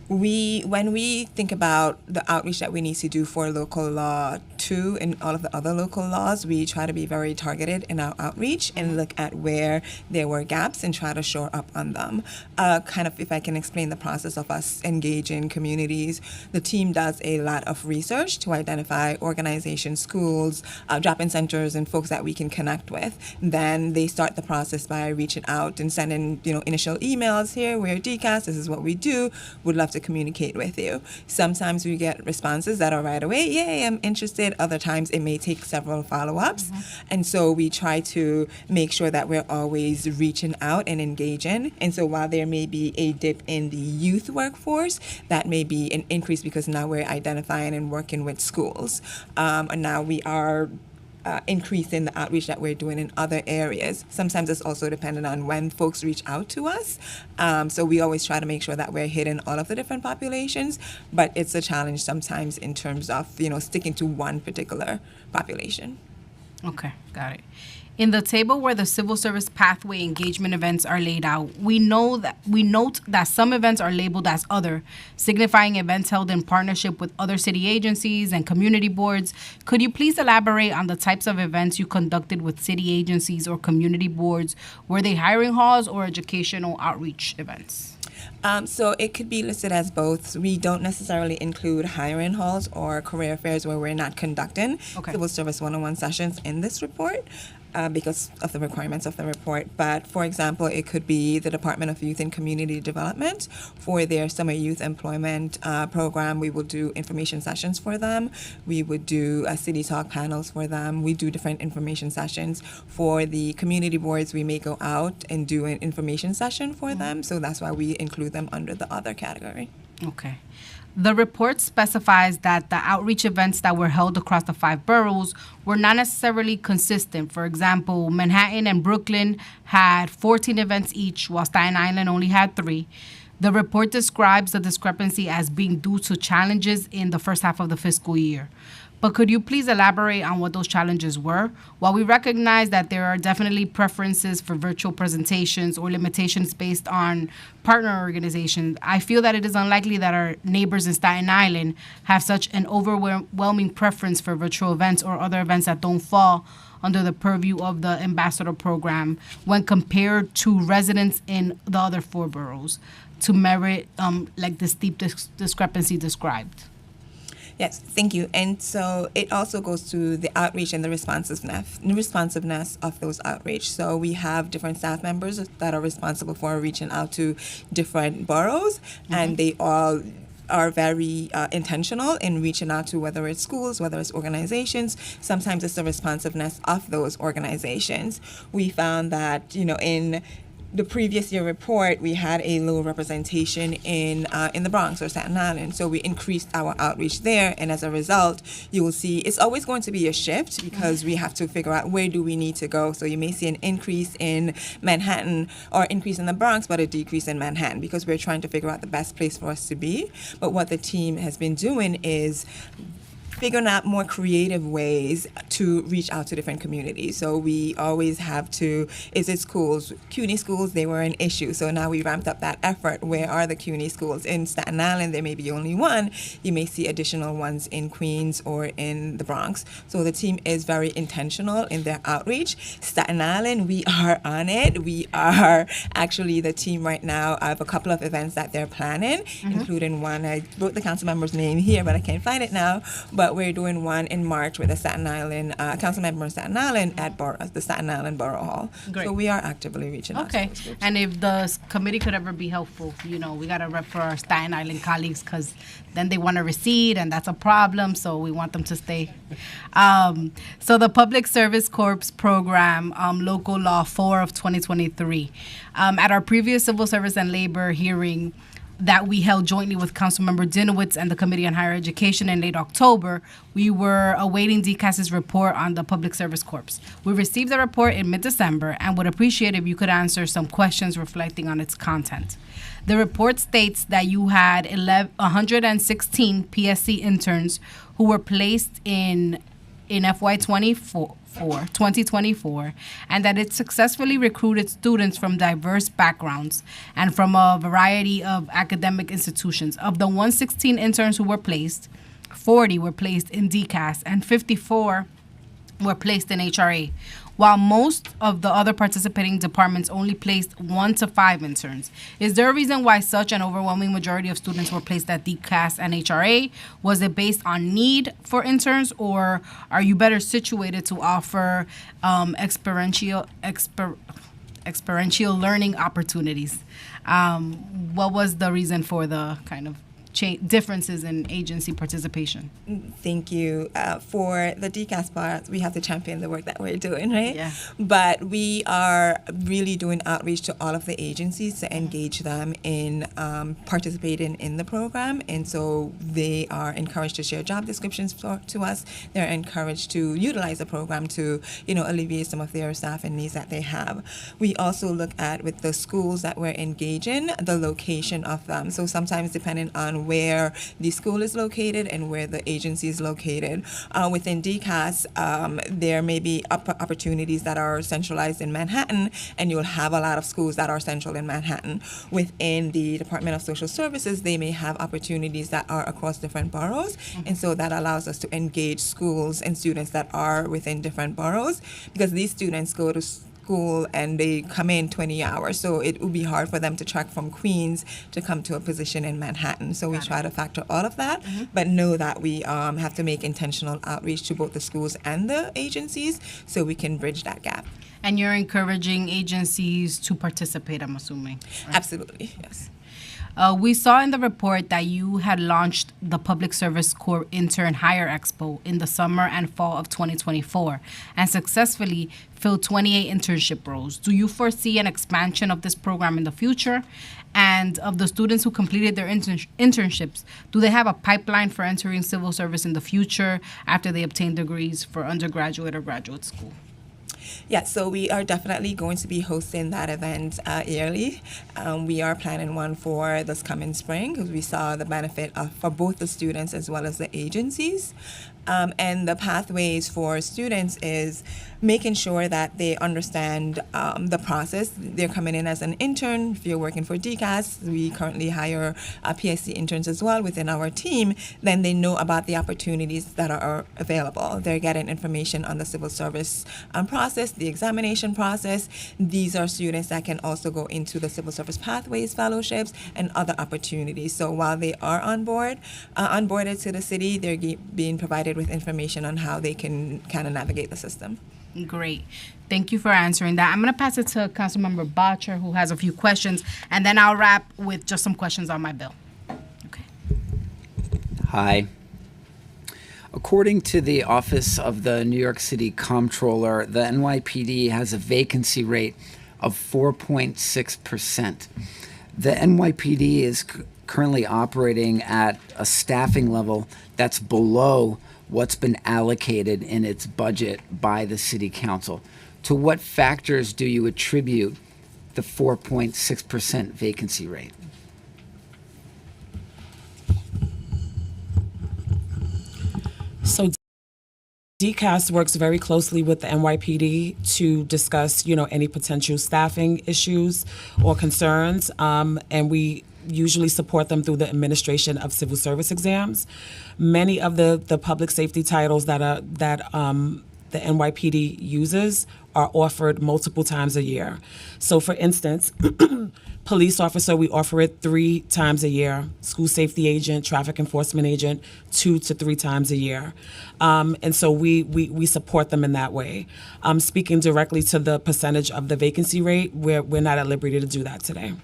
When we think about the outreach that we need to do for local law 2 and all of the other local laws, we try to be very targeted in our outreach and look at where there were gaps and try to shore up on them. If I can explain the process of us engaging communities, the team does a lot of research to identify organizations, schools, drop-in centers, and folks that we can connect with. Then they start the process by reaching out and sending, initial emails. Here, we're DCAS, this is what we do, would love to communicate with you. Sometimes we get responses that are right away, yay, I'm interested. Other times it may take several follow-ups. Mm-hmm. And so we try to make sure that we're always reaching out and engaging. And so while there may be a dip in the youth workforce, that may be an increase because now we're identifying and working with schools. And now we are increasing the outreach that we're doing in other areas. Sometimes it's also dependent on when folks reach out to us. So we always try to make sure that we're hitting all of the different populations, but it's a challenge sometimes in terms of, sticking to one particular population. Okay, got it. In the table where the civil service pathway engagement events are laid out, we note that some events are labeled as other, signifying events held in partnership with other city agencies and community boards. Could you please elaborate on the types of events you conducted with city agencies or community boards? Were they hiring halls or educational outreach events? So it could be listed as both. We don't necessarily include hiring halls or career fairs where we're not conducting civil service one-on-one sessions in this report. Because of the requirements of the report. But for example, it could be the Department of Youth and Community Development for their summer youth employment program. We will do information sessions for them. We would do city talk panels for them. We do different information sessions. For the community boards, we may go out and do an information session for them. So that's why we include them under the other category. Okay. The report specifies that the outreach events that were held across the 5 boroughs were not necessarily consistent. For example, Manhattan and Brooklyn had 14 events each, while Staten Island only had 3. The report describes the discrepancy as being due to challenges in the first half of the fiscal year. But could you please elaborate on what those challenges were? While we recognize that there are definitely preferences for virtual presentations or limitations based on partner organizations, I feel that it is unlikely that our neighbors in Staten Island have such an overwhelming preference for virtual events or other events that don't fall under the purview of the ambassador program when compared to residents in the other 4 boroughs to merit the steep discrepancy described. Yes, thank you. And so it also goes to the outreach and the responsiveness of those outreach. So we have different staff members that are responsible for reaching out to different boroughs, and they all are very intentional in reaching out to whether it's schools, whether it's organizations. Sometimes it's the responsiveness of those organizations. We found that, in the previous year report, we had a low representation in the Bronx or Staten Island, so we increased our outreach there, and as a result, you will see it's always going to be a shift because we have to figure out where do we need to go. So you may see an increase in Manhattan or increase in the Bronx, but a decrease in Manhattan because we're trying to figure out the best place for us to be. But what the team has been doing is figuring out more creative ways to reach out to different communities. So we always have to, is it schools? CUNY schools, they were an issue. So now we ramped up that effort. Where are the CUNY schools? In Staten Island, there may be only one. You may see additional ones in Queens or in the Bronx. So the team is very intentional in their outreach. Staten Island, we are on it. We are actually the team right now. I have a couple of events that they're planning, including one. I wrote the council member's name here, but I can't find it now. But we're doing one in March with the Staten Island council member in Staten Island at the Staten Island Borough Hall. Great. So we are actively reaching out to those groups. And if the committee could ever be helpful, we got to rep for our Staten Island colleagues because then they want to recede and that's a problem. So we want them to stay. So the Public Service Corps program, Local Law 4 of 2023. At our previous Civil Service and Labor hearing, that we held jointly with Councilmember Dinowitz and the Committee on Higher Education in late October, we were awaiting DCAS's report on the Public Service Corps. We received the report in mid-December and would appreciate if you could answer some questions reflecting on its content. The report states that you had 116 PSC interns who were placed in FY 2024, and that it successfully recruited students from diverse backgrounds and from a variety of academic institutions. Of the 116 interns who were placed, 40 were placed in DCAS and 54 were placed in HRA, while most of the other participating departments only placed 1 to 5 interns. Is there a reason why such an overwhelming majority of students were placed at DCAS and HRA? Was it based on need for interns, or are you better situated to offer experiential learning opportunities? What was the reason for the kind of differences in agency participation? Thank you. For the DCAS part, we have to champion the work that we're doing, right? Yeah. But we are really doing outreach to all of the agencies to engage them in participating in the program. And so they are encouraged to share job descriptions to us. They're encouraged to utilize the program to, alleviate some of their staffing needs that they have. We also look at, with the schools that we're engaging, the location of them. So sometimes depending on where the school is located and where the agency is located. Within DCAS, there may be opportunities that are centralized in Manhattan, and you'll have a lot of schools that are central in Manhattan. Within the Department of Social Services, they may have opportunities that are across different boroughs, and so that allows us to engage schools and students that are within different boroughs, because these students go to school and they come in 20 hours, so it would be hard for them to track from Queens to come to a position in Manhattan. So we try to factor all of that, but know that we have to make intentional outreach to both the schools and the agencies so we can bridge that gap. And you're encouraging agencies to participate, I'm assuming. Right? Absolutely, yes. We saw in the report that you had launched the Public Service Corps Intern Hire Expo in the summer and fall of 2024 and successfully filled 28 internship roles. Do you foresee an expansion of this program in the future? And of the students who completed their internships, do they have a pipeline for entering civil service in the future after they obtain degrees for undergraduate or graduate school? Yeah, so we are definitely going to be hosting that event yearly. We are planning one for this coming spring because we saw the benefit for both the students as well as the agencies. And the pathways for students is making sure that they understand the process. They're coming in as an intern. If you're working for DCAS, we currently hire PSC interns as well within our team. Then they know about the opportunities that are available. They're getting information on the civil service process, the examination process. These are students that can also go into the civil service pathways fellowships and other opportunities. So while they are onboarded to the city, they're being provided with information on how they can kind of navigate the system. Great. Thank you for answering that. I'm going to pass it to Councilmember Botcher, who has a few questions, and then I'll wrap with just some questions on my bill. Okay. Hi. According to the Office of the New York City Comptroller, the NYPD has a vacancy rate of 4.6%. The NYPD is currently operating at a staffing level that's below what's been allocated in its budget by the City Council. To what factors do you attribute the 4.6% vacancy rate? So DCAS works very closely with the NYPD to discuss, any potential staffing issues or concerns, and we usually support them through the administration of civil service exams. Many of the public safety titles that the NYPD uses are offered multiple times a year. So, for instance, police officer, we offer it 3 times a year. School safety agent, traffic enforcement agent, 2 to 3 times a year. And so we support them in that way. Speaking directly to the percentage of the vacancy rate, we're not at liberty to do that today.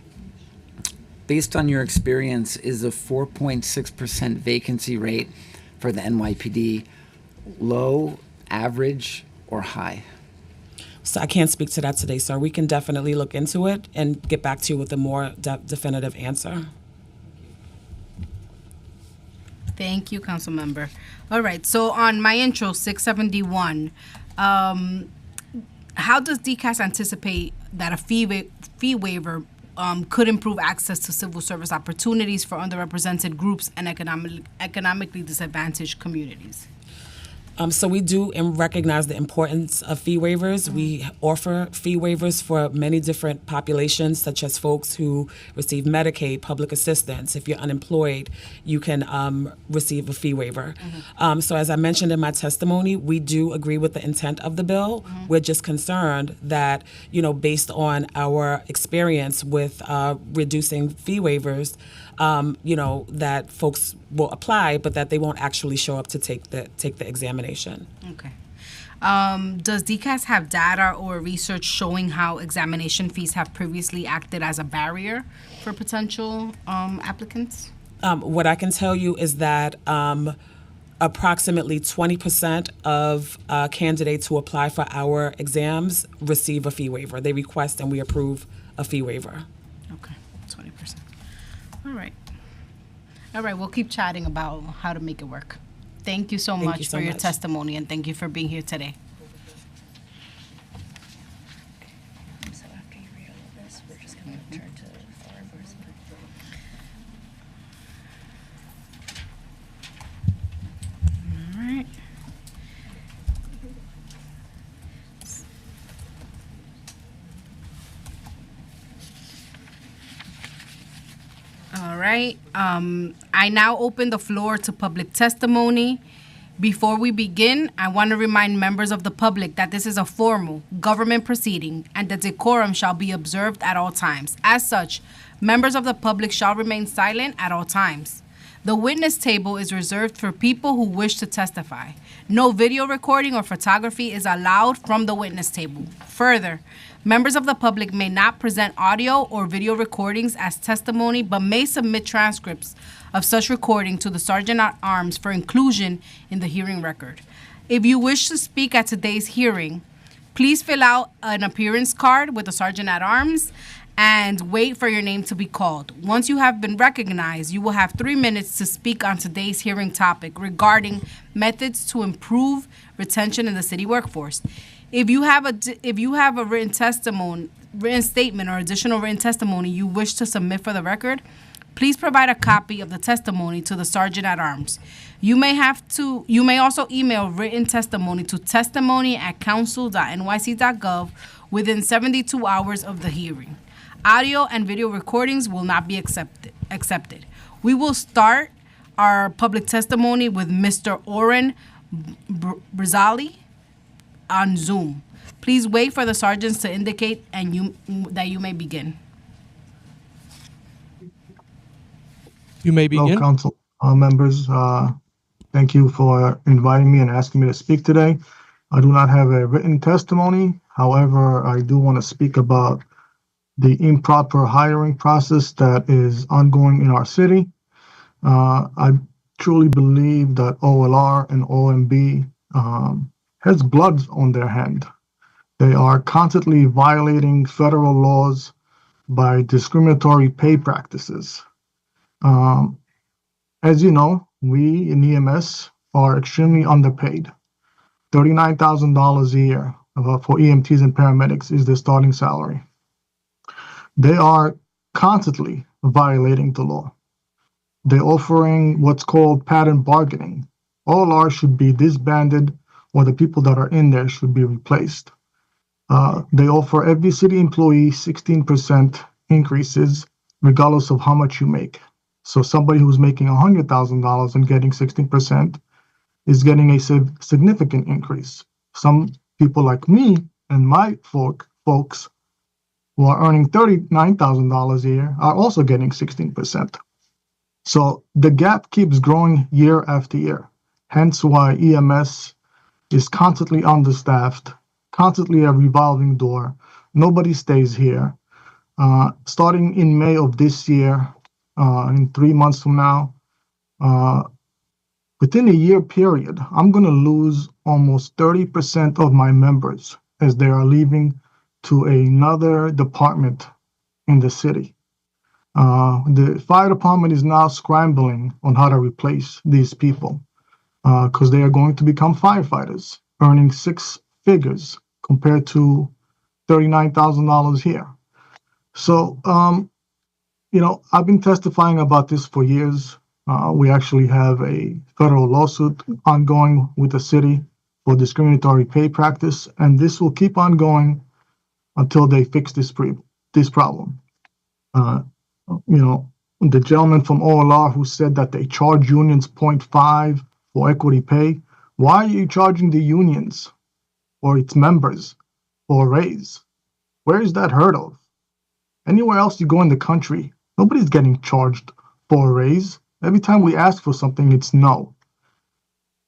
Based on your experience, is a 4.6% vacancy rate for the NYPD low, average, or high? So I can't speak to that today, sir. We can definitely look into it and get back to you with a more definitive answer. Thank you, council member. All right, so on my intro, 671, how does DCAS anticipate that a fee waiver could improve access to civil service opportunities for underrepresented groups and economically disadvantaged communities? So we do recognize the importance of fee waivers. We offer fee waivers for many different populations, such as folks who receive Medicaid, public assistance. If you're unemployed, you can receive a fee waiver. So as I mentioned in my testimony, we do agree with the intent of the bill. We're just concerned that, based on our experience with reducing fee waivers, that folks will apply, but that they won't actually show up to take the examination. Okay. Does DCAS have data or research showing how examination fees have previously acted as a barrier for potential applicants? What I can tell you is that approximately 20% of candidates who apply for our exams receive a fee waiver. They request and we approve a fee waiver. Okay, 20%. All right. All right, we'll keep chatting about how to make it work. Thank you so much for your testimony, and thank you for being here today. So after you read all of this, we're just going to turn to law enforcement. All right. All right. I now open the floor to public testimony. Before we begin, I want to remind members of the public that this is a formal government proceeding and that decorum shall be observed at all times. As such, members of the public shall remain silent at all times. The witness table is reserved for people who wish to testify. No video recording or photography is allowed from the witness table. Further, members of the public may not present audio or video recordings as testimony, but may submit transcripts of such recording to the Sergeant at Arms for inclusion in the hearing record. If you wish to speak at today's hearing, please fill out an appearance card with the Sergeant at Arms and wait for your name to be called. Once you have been recognized, you will have 3 minutes to speak on today's hearing topic regarding methods to improve retention in the city workforce. If you have a written statement, or additional written testimony you wish to submit for the record, please provide a copy of the testimony to the Sergeant at Arms. You may also email written testimony to testimony@council.nyc.gov within 72 hours of the hearing. Audio and video recordings will not be accepted. We will start our public testimony with Mr. Oren Brzali on Zoom. Please wait for the sergeants to indicate that you may begin. You may begin. Hello, council members. Thank you for inviting me and asking me to speak today. I do not have a written testimony. However, I do want to speak about the improper hiring process that is ongoing in our city. I truly believe that OLR and OMB has blood on their hand. They are constantly violating federal laws by discriminatory pay practices. As you know, we in EMS are extremely underpaid. $39,000 a year for EMTs and paramedics is their starting salary. They are constantly violating the law. They're offering what's called pattern bargaining. OLR should be disbanded, or the people that are in there should be replaced. They offer every city employee 16% increases, regardless of how much you make. So somebody who's making $100,000 and getting 16% is getting a significant increase. Some people like me and my folks who are earning $39,000 a year are also getting 16%. So the gap keeps growing year after year, hence why EMS is constantly understaffed, constantly a revolving door. Nobody stays here. Starting in May of this year, in 3 months from now, within a year period, I'm going to lose almost 30% of my members as they are leaving to another department in the city. The fire department is now scrambling on how to replace these people because they are going to become firefighters, earning six figures compared to $39,000 here. So, I've been testifying about this for years. We actually have a federal lawsuit ongoing with the city for discriminatory pay practice, and this will keep on going until they fix this problem. The gentleman from OLR who said that they charge unions 0.5 for equity pay. Why are you charging the unions or its members for a raise? Where is that heard of? Anywhere else you go in the country, nobody's getting charged for a raise. Every time we ask for something, it's no.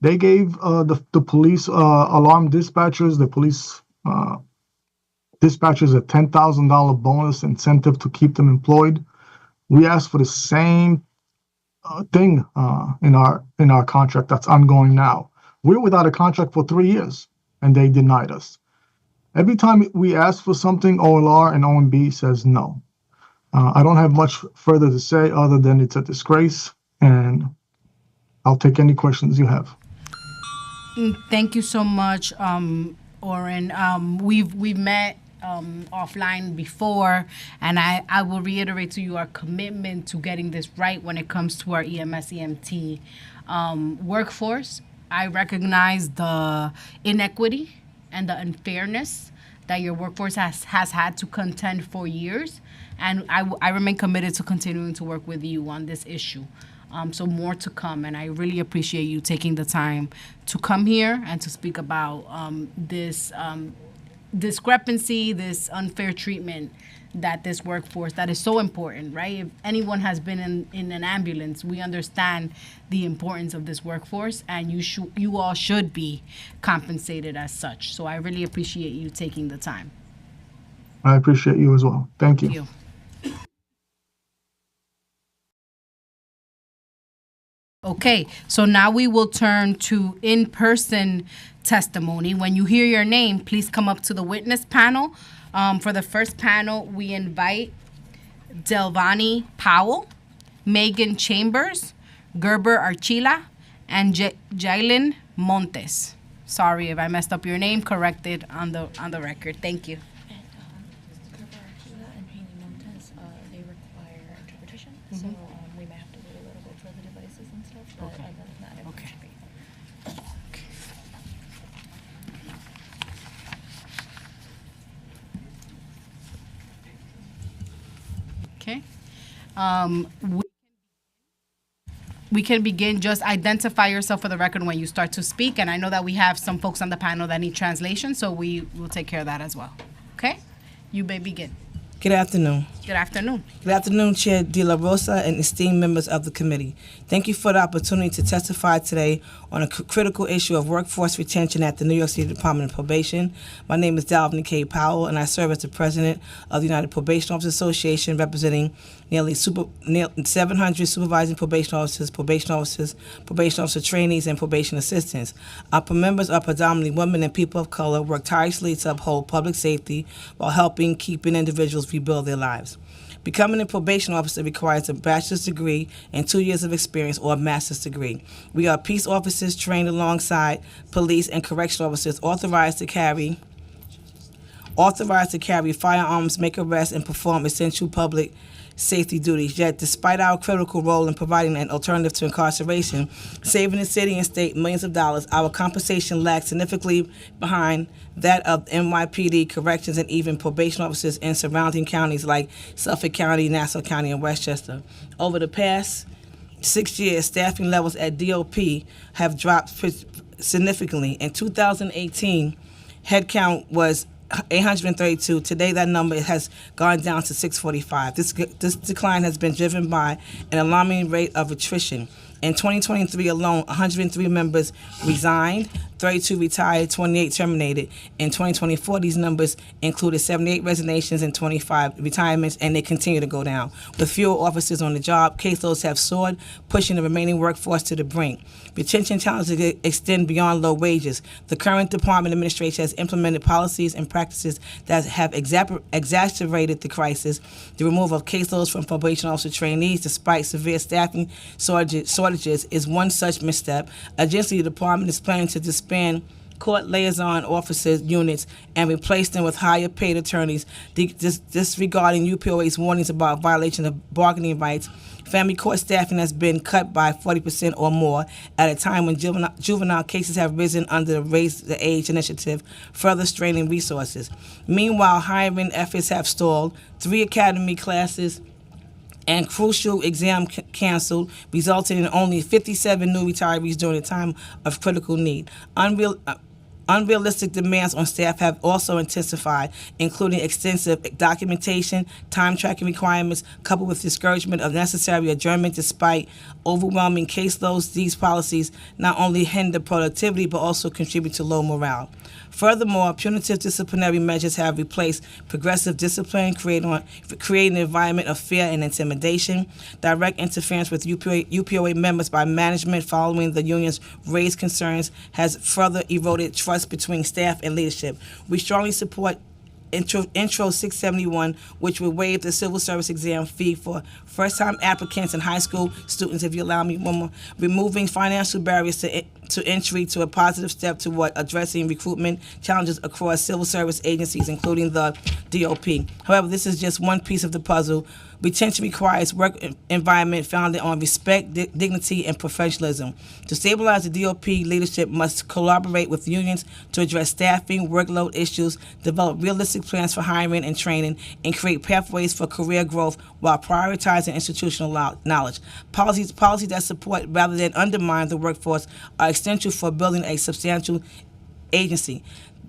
They gave the police alarm dispatchers, the police dispatchers a $10,000 bonus incentive to keep them employed. We asked for the same thing in our contract that's ongoing now. We're without a contract for 3 years, and they denied us. Every time we ask for something, OLR and OMB says no. I don't have much further to say other than it's a disgrace, and I'll take any questions you have. Thank you so much, Oren. We've met offline before, and I will reiterate to you our commitment to getting this right when it comes to our EMS EMT workforce. I recognize the inequity and the unfairness that your workforce has had to contend for years, and I remain committed to continuing to work with you on this issue. So more to come, and I really appreciate you taking the time to come here and to speak about this discrepancy, this unfair treatment that this workforce that is so important, right? If anyone has been in an ambulance, we understand the importance of this workforce, and you all should be compensated as such. So I really appreciate you taking the time. I appreciate you as well. Thank you. Thank you. Okay, so now we will turn to in-person testimony. When you hear your name, please come up to the witness panel. For the first panel, we invite Delvani Powell, Megan Chambers, Gerber Archila, and Jalen Montes. Sorry if I messed up your name. Corrected on the record. Thank you. And Gerber Archila and Haley Montes, they require interpretation, so we may have to wait a little bit for the devices and stuff, but other than that, it should be. Okay. We can begin. Just identify yourself for the record when you start to speak. And I know that we have some folks on the panel that need translation, so we will take care of that as well. Okay? You may begin. Good afternoon. Good afternoon. Good afternoon, Chair De La Rosa and esteemed members of the committee. Thank you for the opportunity to testify today on a critical issue of workforce retention at the New York City Department of Probation. My name is Dalvin K. Powell, and I serve as the president of the United Probation Officers Association, representing nearly 700 supervising probation officers, probation officer trainees, and probation assistants. Our members are predominantly women and people of color, work tirelessly to uphold public safety while helping keeping individuals rebuild their lives. Becoming a probation officer requires a bachelor's degree and 2 years of experience or a master's degree. We are peace officers trained alongside police and correctional officers authorized to carry firearms, make arrests, and perform essential public safety duties. Yet, despite our critical role in providing an alternative to incarceration, saving the city and state millions of dollars, our compensation lags significantly behind that of NYPD, corrections, and even probation officers in surrounding counties like Suffolk County, Nassau County, and Westchester. Over the past 6 years, staffing levels at DOP have dropped significantly. In 2018, headcount was 832. Today, that number has gone down to 645. This decline has been driven by an alarming rate of attrition. In 2023 alone, 103 members resigned, 32 retired, 28 terminated. In 2024, these numbers included 78 resignations and 25 retirements, and they continue to go down. With fewer officers on the job, caseloads have soared, pushing the remaining workforce to the brink. Retention challenges extend beyond low wages. The current department administration has implemented policies and practices that have exacerbated the crisis. The removal of caseloads from probation officer trainees, despite severe staffing shortages, is one such misstep. Additionally, the department is planning to disband court liaison officers units and replace them with higher paid attorneys, disregarding UPOA's warnings about violation of bargaining rights. Family court staffing has been cut by 40% or more at a time when juvenile cases have risen under the Raise the Age initiative, further straining resources. Meanwhile, hiring efforts have stalled. 3 academy classes and crucial exam canceled, resulting in only 57 new retirees during a time of critical need. Unrealistic demands on staff have also intensified, including extensive documentation, time tracking requirements, coupled with discouragement of necessary adjournment despite overwhelming caseloads. These policies not only hinder productivity but also contribute to low morale. Furthermore, punitive disciplinary measures have replaced progressive discipline, creating an environment of fear and intimidation. Direct interference with UPOA members by management following the union's raised concerns has further eroded trust between staff and leadership. We strongly support Intro 671, which will waive the civil service exam fee for first-time applicants and high school students, if you allow me one more, removing financial barriers to entry to a positive step toward addressing recruitment challenges across civil service agencies, including the DOP. However, this is just one piece of the puzzle. Retention requires work environment founded on respect, dignity, and professionalism. To stabilize the DOP, leadership must collaborate with unions to address staffing, workload issues, develop realistic plans for hiring and training, and create pathways for career growth while prioritizing institutional knowledge. Policies that support rather than undermine the workforce are essential for building a substantial agency.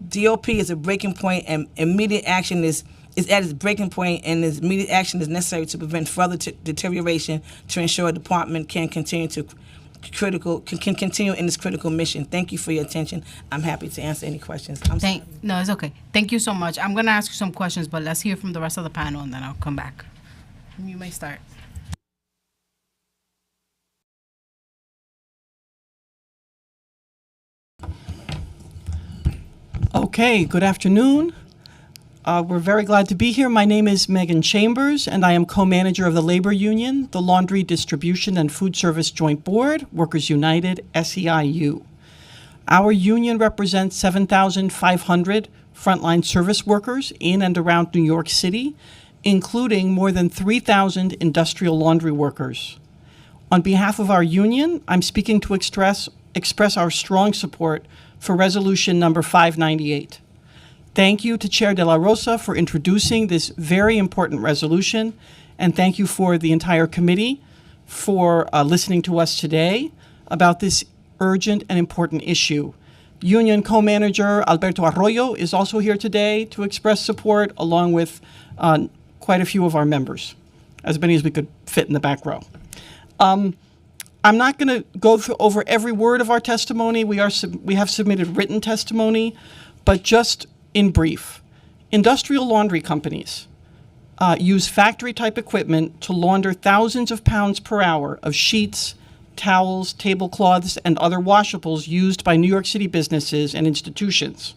DOP is a breaking point, and immediate action is at its breaking point, and its immediate action is necessary to prevent further deterioration to ensure the department can continue in its critical mission. Thank you for your attention. I'm happy to answer any questions. No, it's okay. Thank you so much. I'm going to ask you some questions, but let's hear from the rest of the panel, and then I'll come back. You may start. Okay, good afternoon. We're very glad to be here. My name is Megan Chambers, and I am co-manager of the Labor Union, the Laundry Distribution and Food Service Joint Board, Workers United, SEIU. Our union represents 7,500 frontline service workers in and around New York City, including more than 3,000 industrial laundry workers. On behalf of our union, I'm speaking to express our strong support for Resolution number 598. Thank you to Chair De La Rosa for introducing this very important resolution, and thank you for the entire committee for listening to us today about this urgent and important issue. Union co-manager Alberto Arroyo is also here today to express support, along with quite a few of our members, as many as we could fit in the back row. I'm not going to go over every word of our testimony. We have submitted written testimony, but just in brief, industrial laundry companies use factory-type equipment to launder thousands of pounds per hour of sheets, towels, tablecloths, and other washables used by New York City businesses and institutions.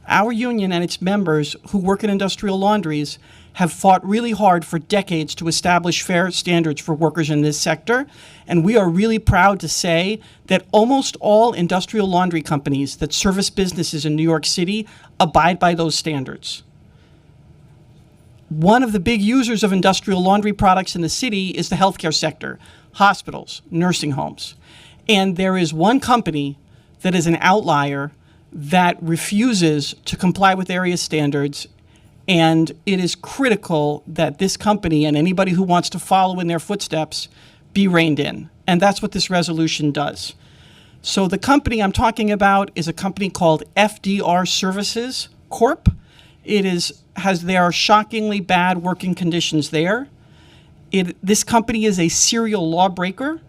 Our union and its members who work in industrial laundries have fought really hard for decades to establish fair standards for workers in this sector, and we are really proud to say that almost all industrial laundry companies that service businesses in New York City abide by those standards. One of the big users of industrial laundry products in the city is the healthcare sector, hospitals, nursing homes. And there is one company that is an outlier that refuses to comply with area standards, and it is critical that this company and anybody who wants to follow in their footsteps be reined in. And that's what this resolution does. So the company I'm talking about is a company called FDR Services Corp. There are shockingly bad working conditions there. This company is a serial lawbreaker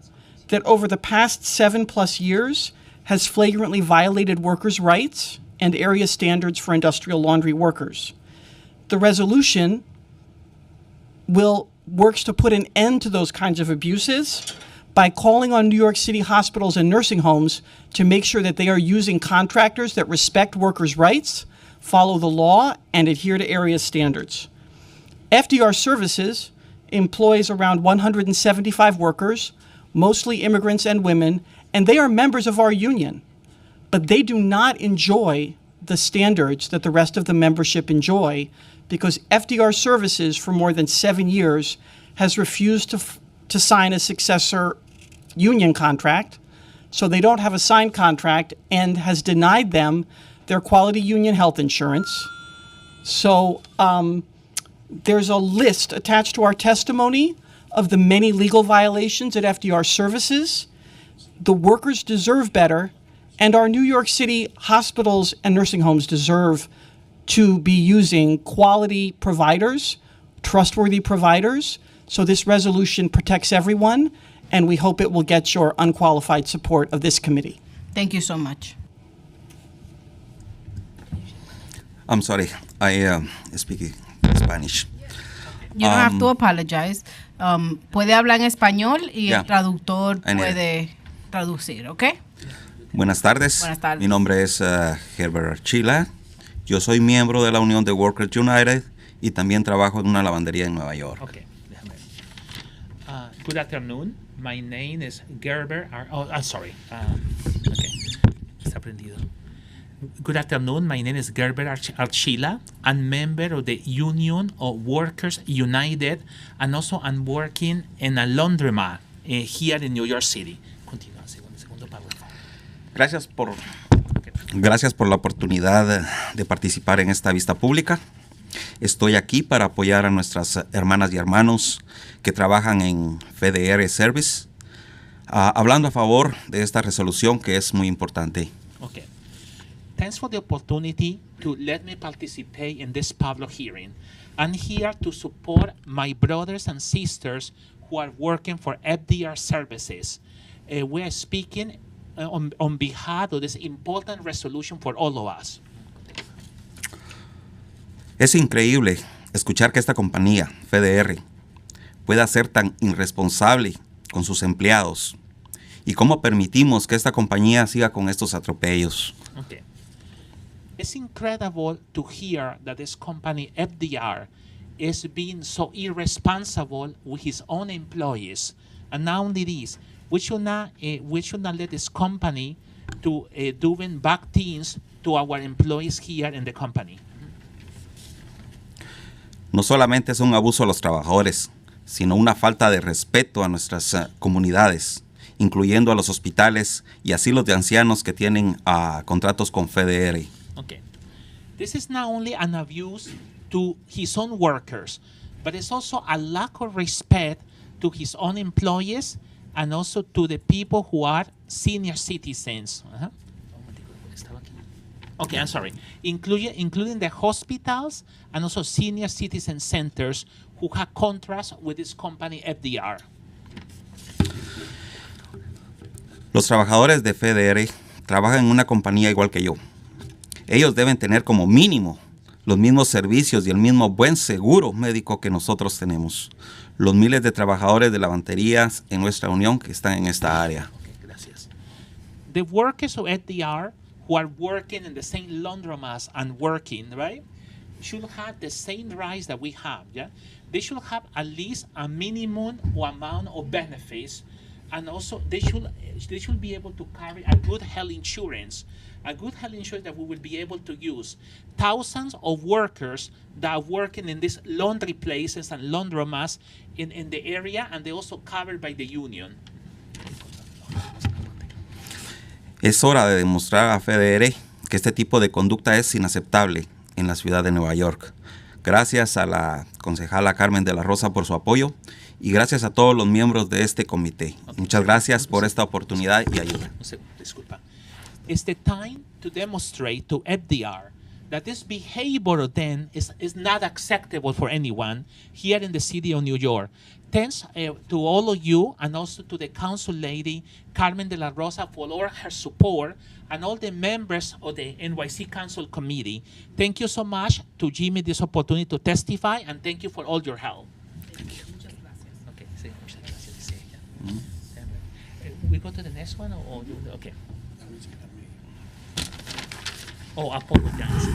that over the past 7+ years has flagrantly violated workers' rights and area standards for industrial laundry workers. The resolution works to put an end to those kinds of abuses by calling on New York City hospitals and nursing homes to make sure that they are using contractors that respect workers' rights, follow the law, and adhere to area standards. FDR Services employs around 175 workers, mostly immigrants and women, and they are members of our union. But they do not enjoy the standards that the rest of the membership enjoy because FDR Services, for more than 7 years, has refused to sign a successor union contract, so they don't have a signed contract, and has denied them their quality union health insurance. So there's a list attached to our testimony of the many legal violations at FDR Services. The workers deserve better, and our New York City hospitals and nursing homes deserve to be using quality providers, trustworthy providers. So this resolution protects everyone, and we hope it will get your unqualified support of this committee. Thank you so much. I'm sorry, I speak Spanish. You don't have to apologize. Puede hablar en español y Yeah. el traductor I need puede traducir, ¿ok? Buenas tardes. Buenas tardes. Mi nombre es Herbert Archila. Yo soy miembro de la Unión de Workers United y también trabajo en una lavandería en Nueva York. Okay. Good afternoon. My name is Gerber. Sorry. Okay. Está prendido. Good afternoon. My name is Gerber Archila. I'm member of the Union of Workers United, and also I'm working in a laundromat here in New York City. Continúa, segundo párrafo. Gracias por la oportunidad de participar en esta vista pública. Estoy aquí para apoyar a nuestras hermanas y hermanos que trabajan en FDR Service, hablando a favor de esta resolución que es muy importante. Okay. Thanks for the opportunity to let me participate in this public hearing. I'm here to support my brothers and sisters who are working for FDR Services. We are speaking on behalf of this important resolution for all of us. Es increíble escuchar que esta compañía, FDR, pueda ser tan irresponsable con sus empleados y cómo permitimos que esta compañía siga con estos atropellos. Okay. It's incredible to hear that this company, FDR, is being so irresponsible with his own employees. And not only this, we should not let this company to doing bad things to our employees here in the company. No solamente es un abuso a los trabajadores, sino una falta de respeto a nuestras comunidades, incluyendo a los hospitales y asilos de ancianos que tienen contratos con FDR. Okay. This is not only an abuse to his own workers, but it's also a lack of respect to his own employees and also to the people who are senior citizens. Okay, I'm sorry. Including the hospitals and also senior citizen centers who have contracts with this company FDR? Los trabajadores de FDR trabajan en una compañía igual que yo. Ellos deben tener como mínimo los mismos servicios y el mismo buen seguro médico que nosotros tenemos. Los miles de trabajadores de lavanderías en nuestra unión que están en esta área. Okay, gracias. The workers of FDR who are working in the same laundromats and working, right, should have the same rights that we have, yeah? They should have at least a minimum amount of benefits, and also they should be able to carry a good health insurance that we will be able to use. Thousands of workers that are working in these laundry places and laundromats in the area, and they also covered by the union. Es hora de demostrar a FDR que este tipo de conducta es inaceptable en la ciudad de Nueva York. Gracias a la concejala Carmen de la Rosa por su apoyo y gracias a todos los miembros de este comité. Muchas gracias por esta oportunidad y ayuda. Disculpa. It's the time to demonstrate to FDR that this behavior then is not acceptable for anyone here in the city of New York. Thanks to all of you and also to the council lady, Carmen de la Rosa, for all her support and all the members of the NYC Council Committee. Thank you so much to give me this opportunity to testify, and thank you for all your help. Thank you. Okay, sí, muchas gracias, dice ella. We go to the next one, or okay. Oh, apologize.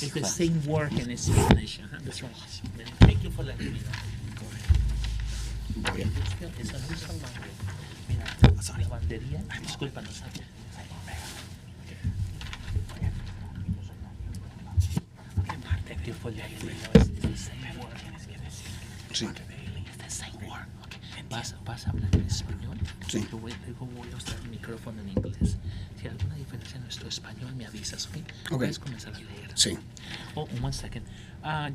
It's the same word in Spanish. That's right. Thank you for letting me know. Esa luz salvaje. Mira, lavandería, discúlpanos. Thank you for letting me know. It's the same word. Sí. It's the same word. Okay. ¿Vas a hablar en español? Sí. Luego voy a usar el micrófono en inglés. Si hay alguna diferencia en nuestro español, me avisas, ¿ok? Puedes comenzar a leer. Sí. Oh, 1 second.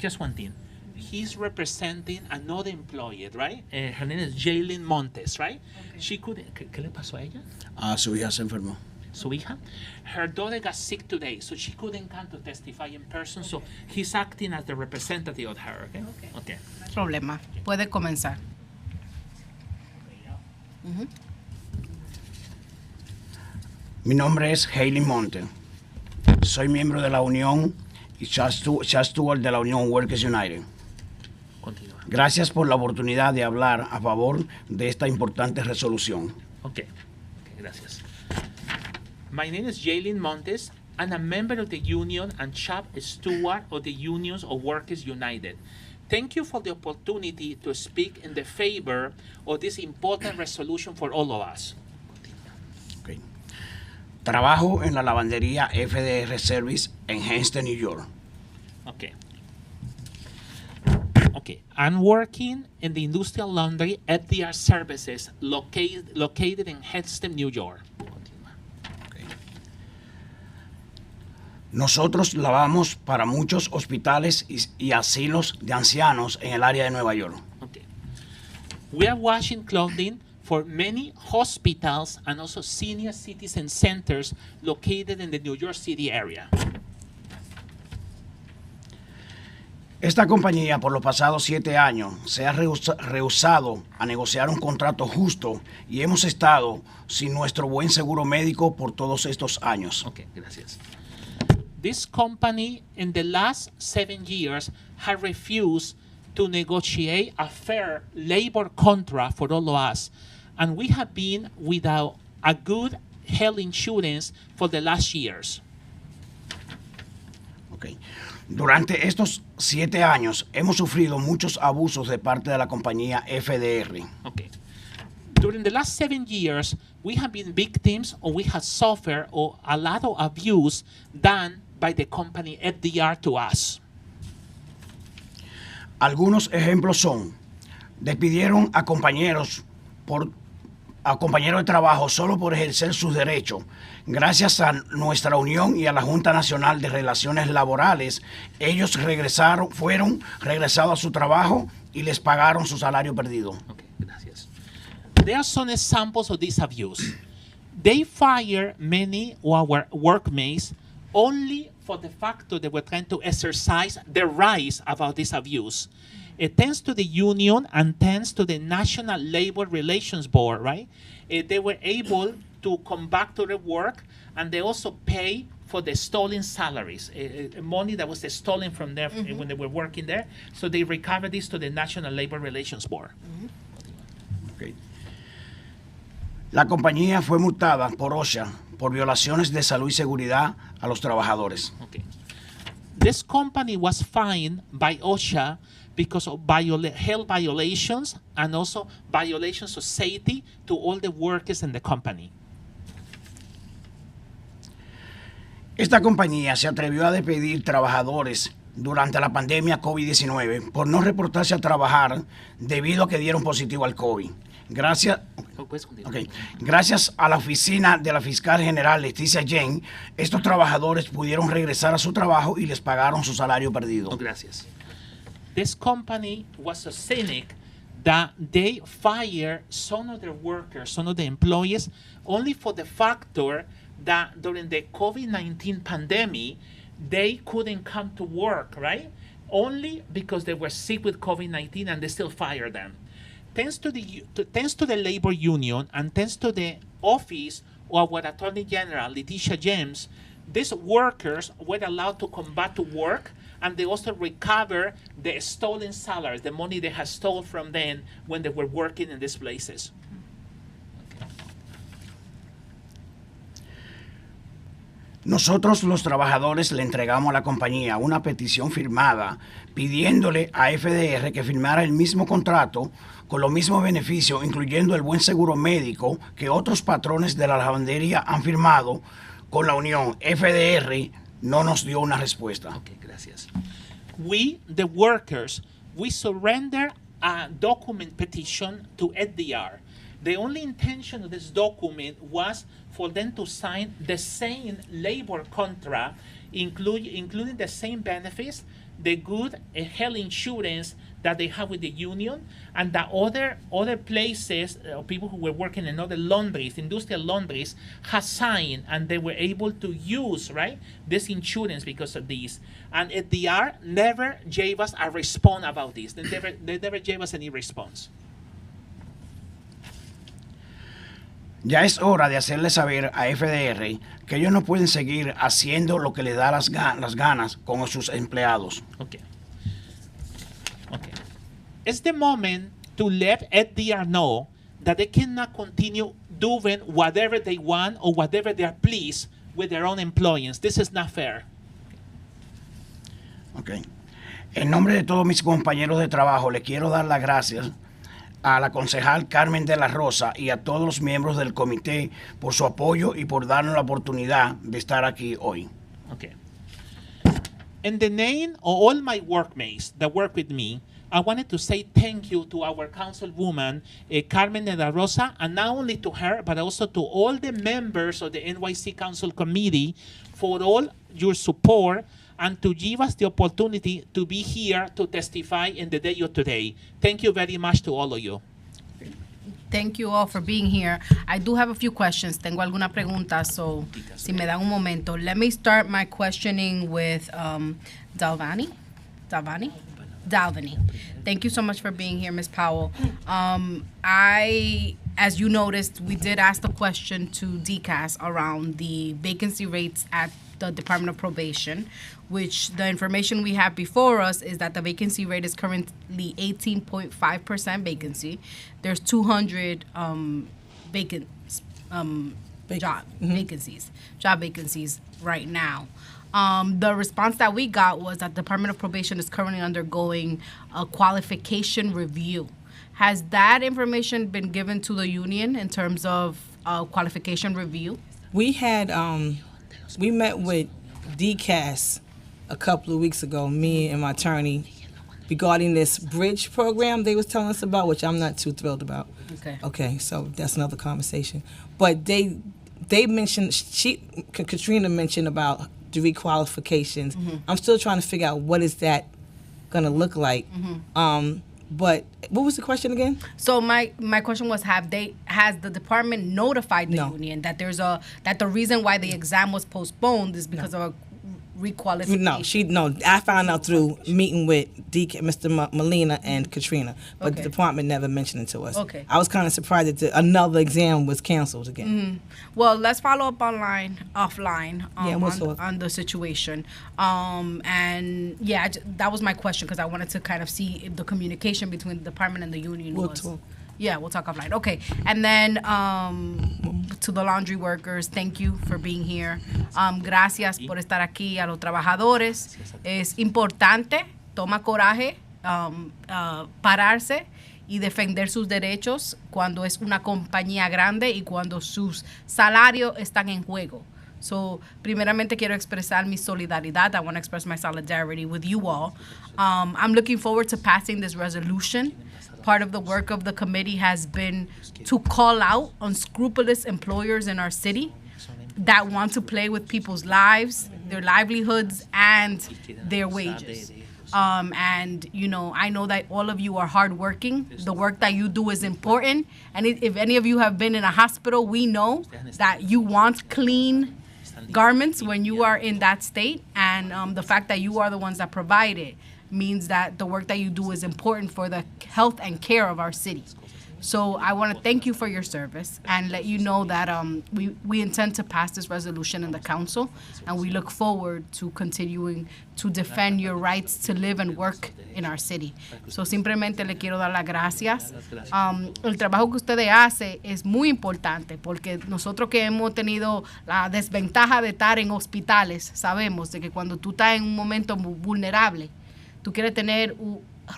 Just one thing. He's representing another employee, right? Her name is Jaylin Montes, right? Okay. She couldn't. ¿Qué le pasó a ella? Su hija se enfermó. Su hija? Her daughter got sick today, so she couldn't come to testify in person. So he's acting as the representative of her, okay? Okay. No hay problema. Puede comenzar. Mi nombre es Hailey Monte. Soy miembro de la Unión y Steward de la Unión Workers United. Continúa. Gracias por la oportunidad de hablar a favor de esta importante resolución. Okay, gracias. My name is Jaylin Montes. I'm a member of the union and shop steward of the Unions of Workers United. Thank you for the opportunity to speak in the favor of this important resolution for all of us. Okay. Trabajo en la lavandería FDR Service en Hempstead, New York. Okay. I'm working in the industrial laundry FDR Services located in Hempstead, New York. Okay. Nosotros lavamos para muchos hospitales y asilos de ancianos en el área de Nueva York. Okay. We are washing clothing for many hospitals and also senior citizen centers located in the New York City area. Esta compañía por los pasados 7 años se ha rehusado a negociar un contrato justo y hemos estado sin nuestro buen seguro médico por todos estos años. Okay, gracias. This company in the last 7 years has refused to negotiate a fair labor contract for all of us, and we have been without a good health insurance for the last years. Okay. Durante estos 7 años hemos sufrido muchos abusos de parte de la compañía FDR. Okay. During the last 7 years, we have been victims or we have suffered a lot of abuse done by the company FDR to us. Algunos ejemplos son: despidieron a compañeros de trabajo solo por ejercer sus derechos. Gracias a nuestra unión y a la Junta Nacional de Relaciones Laborales, ellos fueron regresados a su trabajo y les pagaron su salario perdido. Okay, gracias. There are some examples of this abuse. They fire many of our workmates only for the factor they were trying to exercise their rights about this abuse. Thanks to the union and thanks to the National Labor Relations Board, right? They were able to come back to their work, and they also pay for the stolen salaries, money that was stolen from them when they were working there. So they recovered this to the National Labor Relations Board. Ok. La compañía fue multada por OSHA por violaciones de salud y seguridad a los trabajadores. Okay. This company was fined by OSHA because of health violations and also violations of safety to all the workers in the company. Esta compañía se atrevió a despedir trabajadores durante la pandemia COVID-19 por no reportarse a trabajar debido a que dieron positivo al COVID. Gracias a la oficina de la fiscal general Leticia Jane, estos trabajadores pudieron regresar a su trabajo y les pagaron su salario perdido. Gracias. This company was so cynic that they fired some of their workers, some of the employees, only for the factor that during the COVID-19 pandemic, they couldn't come to work, right? Only because they were sick with COVID-19 and they still fired them. Thanks to the labor union and thanks to the office of our Attorney General, Leticia James, these workers were allowed to come back to work, and they also recover the stolen salaries, the money they had stolen from them when they were working in these places. Nosotros los trabajadores le entregamos a la compañía una petición firmada pidiéndole a FDR que firmara el mismo contrato con los mismos beneficios, incluyendo el buen seguro médico que otros patrones de la lavandería han firmado con la unión. FDR no nos dio una respuesta. Okay, gracias. We, the workers, we surrender a document petition to FDR. The only intention of this document was for them to sign the same labor contract, including the same benefits, the good health insurance that they have with the union, and the other places, people who were working in other laundries, industrial laundries, have signed, and they were able to use, right, this insurance because of this. And FDR never gave us a response about this. They never gave us any response. Ya es hora de hacerle saber a FDR que ellos no pueden seguir haciendo lo que les da las ganas con sus empleados. Okay. It's the moment to let FDR know that they cannot continue doing whatever they want or whatever they are pleased with their own employees. This is not fair. Okay. En nombre de todos mis compañeros de trabajo, le quiero dar las gracias a la concejal Carmen de la Rosa y a todos los miembros del comité por su apoyo y por darnos la oportunidad de estar aquí hoy. Okay. In the name of all my workmates that work with me, I wanted to say thank you to our councilwoman, Carmen de la Rosa, and not only to her, but also to all the members of the NYC Council Committee for all your support and to give us the opportunity to be here to testify in the day of today. Thank you very much to all of you. Thank you all for being here. I do have a few questions. Tengo alguna pregunta, so si me dan un momento. Let me start my questioning with Dalvani. Thank you so much for being here, Ms. Powell. As you noticed, we did ask the question to DCAS around the vacancy rates at the Department of Probation, which the information we have before us is that the vacancy rate is currently 18.5% vacancy. There's 200 job vacancies right now. The response that we got was that the Department of Probation is currently undergoing a qualification review. Has that information been given to the union in terms of qualification review? We had we met with DCAS a couple of weeks ago, me and my attorney, regarding this bridge program they was telling us about, which I'm not too thrilled about. Okay, so that's another conversation. But they mentioned, Katrina mentioned about the requalifications. I'm still trying to figure out what is that going to look like. But what was the question again? So my question was, has the department notified the No. union that that the reason why the exam was postponed is because of a requalification? No, I found out through meeting with Mr. Molina and Katrina, but the Okay. department never mentioned it to us. Okay. I was kind of surprised that another exam was canceled again. Well, let's follow up offline Yeah, we'll talk. on the situation. And yeah, that was my question because I wanted to kind of see if the communication between the department and the union We'll was. talk. Yeah, we'll talk offline. Okay. And then to the laundry workers, thank you for being here. Gracias por estar aquí. A los trabajadores, es importante, toma coraje, pararse y defender sus derechos cuando es una compañía grande y cuando sus salarios están en juego. So, primeramente quiero expresar mi solidaridad. I want to express my solidarity with you all. I'm looking forward to passing this resolution. Part of the work of the committee has been to call out unscrupulous employers in our city that want to play with people's lives, their livelihoods, and their wages. And, you know, I know that all of you are hardworking. The work that you do is important. And if any of you have been in a hospital, we know that you want clean garments when you are in that state. And the fact that you are the ones that provide it means that the work that you do is important for the health and care of our city. So I want to thank you for your service and let you know that we intend to pass this resolution in the council, and we look forward to continuing to defend your rights to live and work in our city. So simplemente le quiero dar las gracias. El trabajo que ustedes hacen es muy importante porque nosotros que hemos tenido la desventaja de estar en hospitales, sabemos de que cuando tú estás en un momento vulnerable, tú quieres tener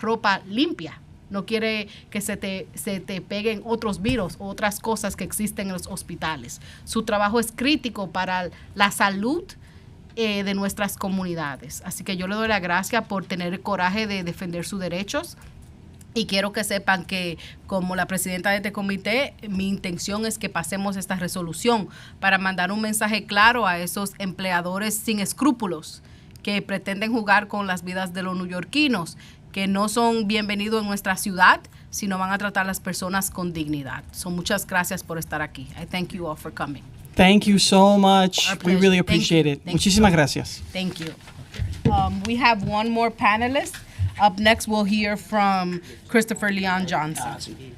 ropa limpia. No quiere que se te peguen otros virus o otras cosas que existen en los hospitales. Su trabajo es crítico para la salud de nuestras comunidades. Así que yo le doy las gracias por tener el coraje de defender sus derechos. Y quiero que sepan que, como la presidenta de este comité, mi intención es que pasemos esta resolución para mandar un mensaje claro a esos empleadores sin escrúpulos que pretenden jugar con las vidas de los neoyorquinos, que no son bienvenidos en nuestra ciudad, sino van a tratar a las personas con dignidad. So, muchas gracias por estar aquí. I thank you all for coming. Thank you so much. Our We pleasure. really Thank appreciate you. it. Thank you Muchísimas so much. gracias. Thank you. We have one more panelist. Up next, we'll hear from Christopher Leon Johnson. We'll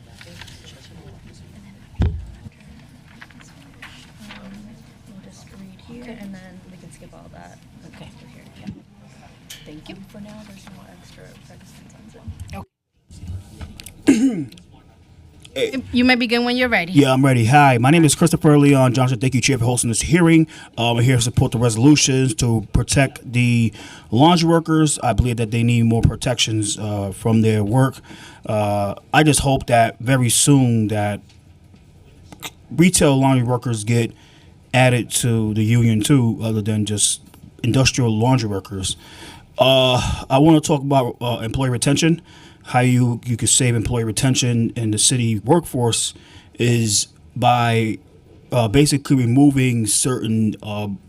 just read here, and then we can skip all that. Okay. After here, yeah. Thank you. For now, there's no extra participants You may begin when you're ready. Yeah, I'm ready. Hi, my name is Christopher Leon Johnson. Thank you, Chair, for hosting this hearing. I'm here to support the resolutions to protect the laundry workers. I believe that they need more protections from their work. I just hope that very soon that retail laundry workers get added to the union too, other than just industrial laundry workers. I want to talk about employee retention. How you could save employee retention in the city workforce is by basically removing certain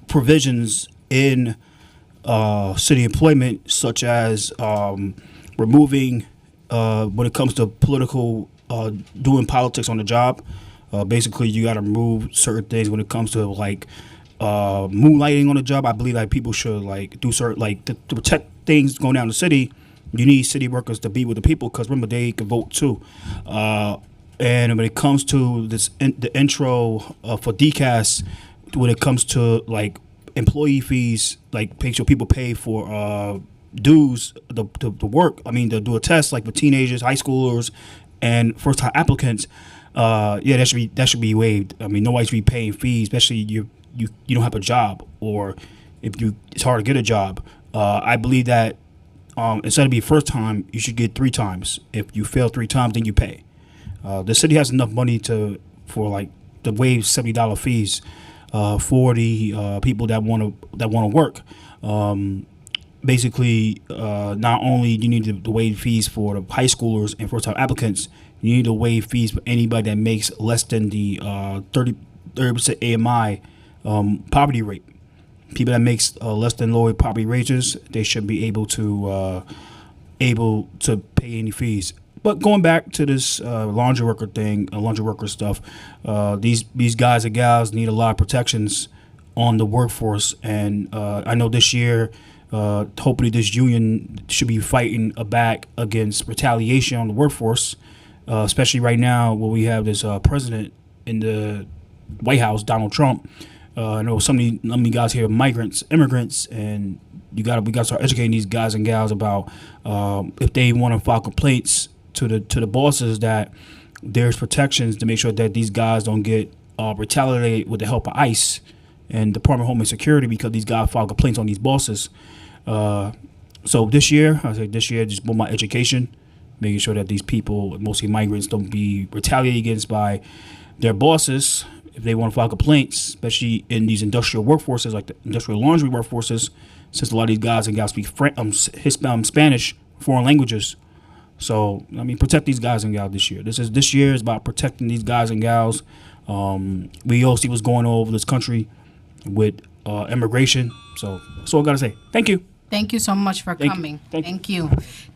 provisions in city employment, such as removing when it comes to political doing politics on the job. Basically, you got to remove certain things when it comes to like moonlighting on the job. I believe that people should like do certain like to protect things going down the city. You need city workers to be with the people because remember they can vote too. And when it comes to this, the intro for DCAS, when it comes to like employee fees, like make sure people pay for dues to work. I mean to do a test like for teenagers, high schoolers, and first time applicants. Yeah, that should be waived. I mean nobody should be paying fees, especially you don't have a job or if it's hard to get a job. I believe that. Instead of be first time, you should get 3 times. If you fail 3 times, then you pay. The city has enough money to waive $70 fees for the people that want to work. Basically, not only do you need to waive fees for the high schoolers and first time applicants, you need to waive fees for anybody that makes less than the 30% AMI poverty rate. People that makes less than low poverty wages, they should be able to pay any fees. But going back to this laundry worker thing, laundry worker stuff, these guys and gals need a lot of protections on the workforce, and I know this year, hopefully this union should be fighting back against retaliation on the workforce, especially right now where we have this president in the White House, Donald Trump. I know some of you guys here are immigrants, and we got to start educating these guys and gals about if they want to file complaints to the bosses, that there's protections to make sure that these guys don't get retaliated with the help of ICE and Department of Homeland Security, because these guys file complaints on these bosses. So this year, just more my education, making sure that these people, mostly migrants, don't be retaliated against by their bosses if they want to file complaints, especially in these industrial workforces, like the industrial laundry workforces, since a lot of these guys and gals speak Spanish, foreign languages. So, I mean, protect these guys and gals this year. This year is about protecting these guys and gals. We all see what's going on over this country with immigration. So that's all I got to say. Thank you. Thank you so much for coming. Thank you.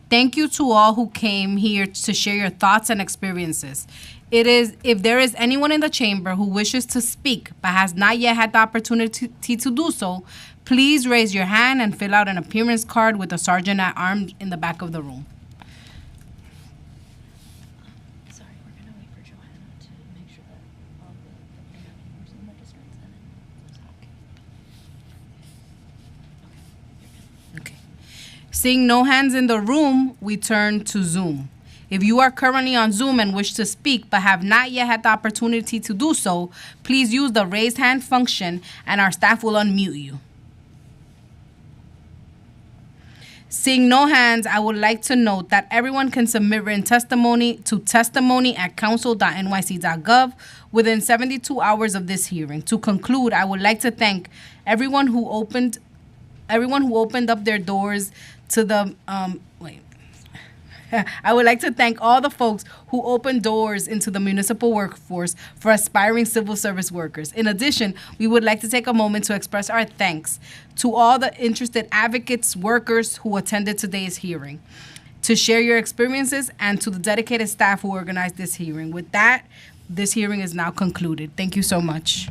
Thank you to all who came here to share your thoughts and experiences. If there is anyone in the chamber who wishes to speak but has not yet had the opportunity to do so, please raise your hand and fill out an appearance card with the sergeant at arms in the back of the room. Sorry, we're gonna wait for Joanna to make sure that all the Zoom registrants and then Okay. Seeing no hands in the room, we turn to Zoom. If you are currently on Zoom and wish to speak but have not yet had the opportunity to do so, please use the raise hand function and our staff will unmute you. Seeing no hands, I would like to note that everyone can submit written testimony to testimony@council.nyc.gov within 72 hours of this hearing. To conclude, I would like to thank everyone who opened up their doors to the I would like to thank all the folks who opened doors into the municipal workforce for aspiring civil service workers. In addition, we would like to take a moment to express our thanks to all the interested advocates, workers who attended today's hearing, to share your experiences, and to the dedicated staff who organized this hearing. With that, this hearing is now concluded. Thank you so much.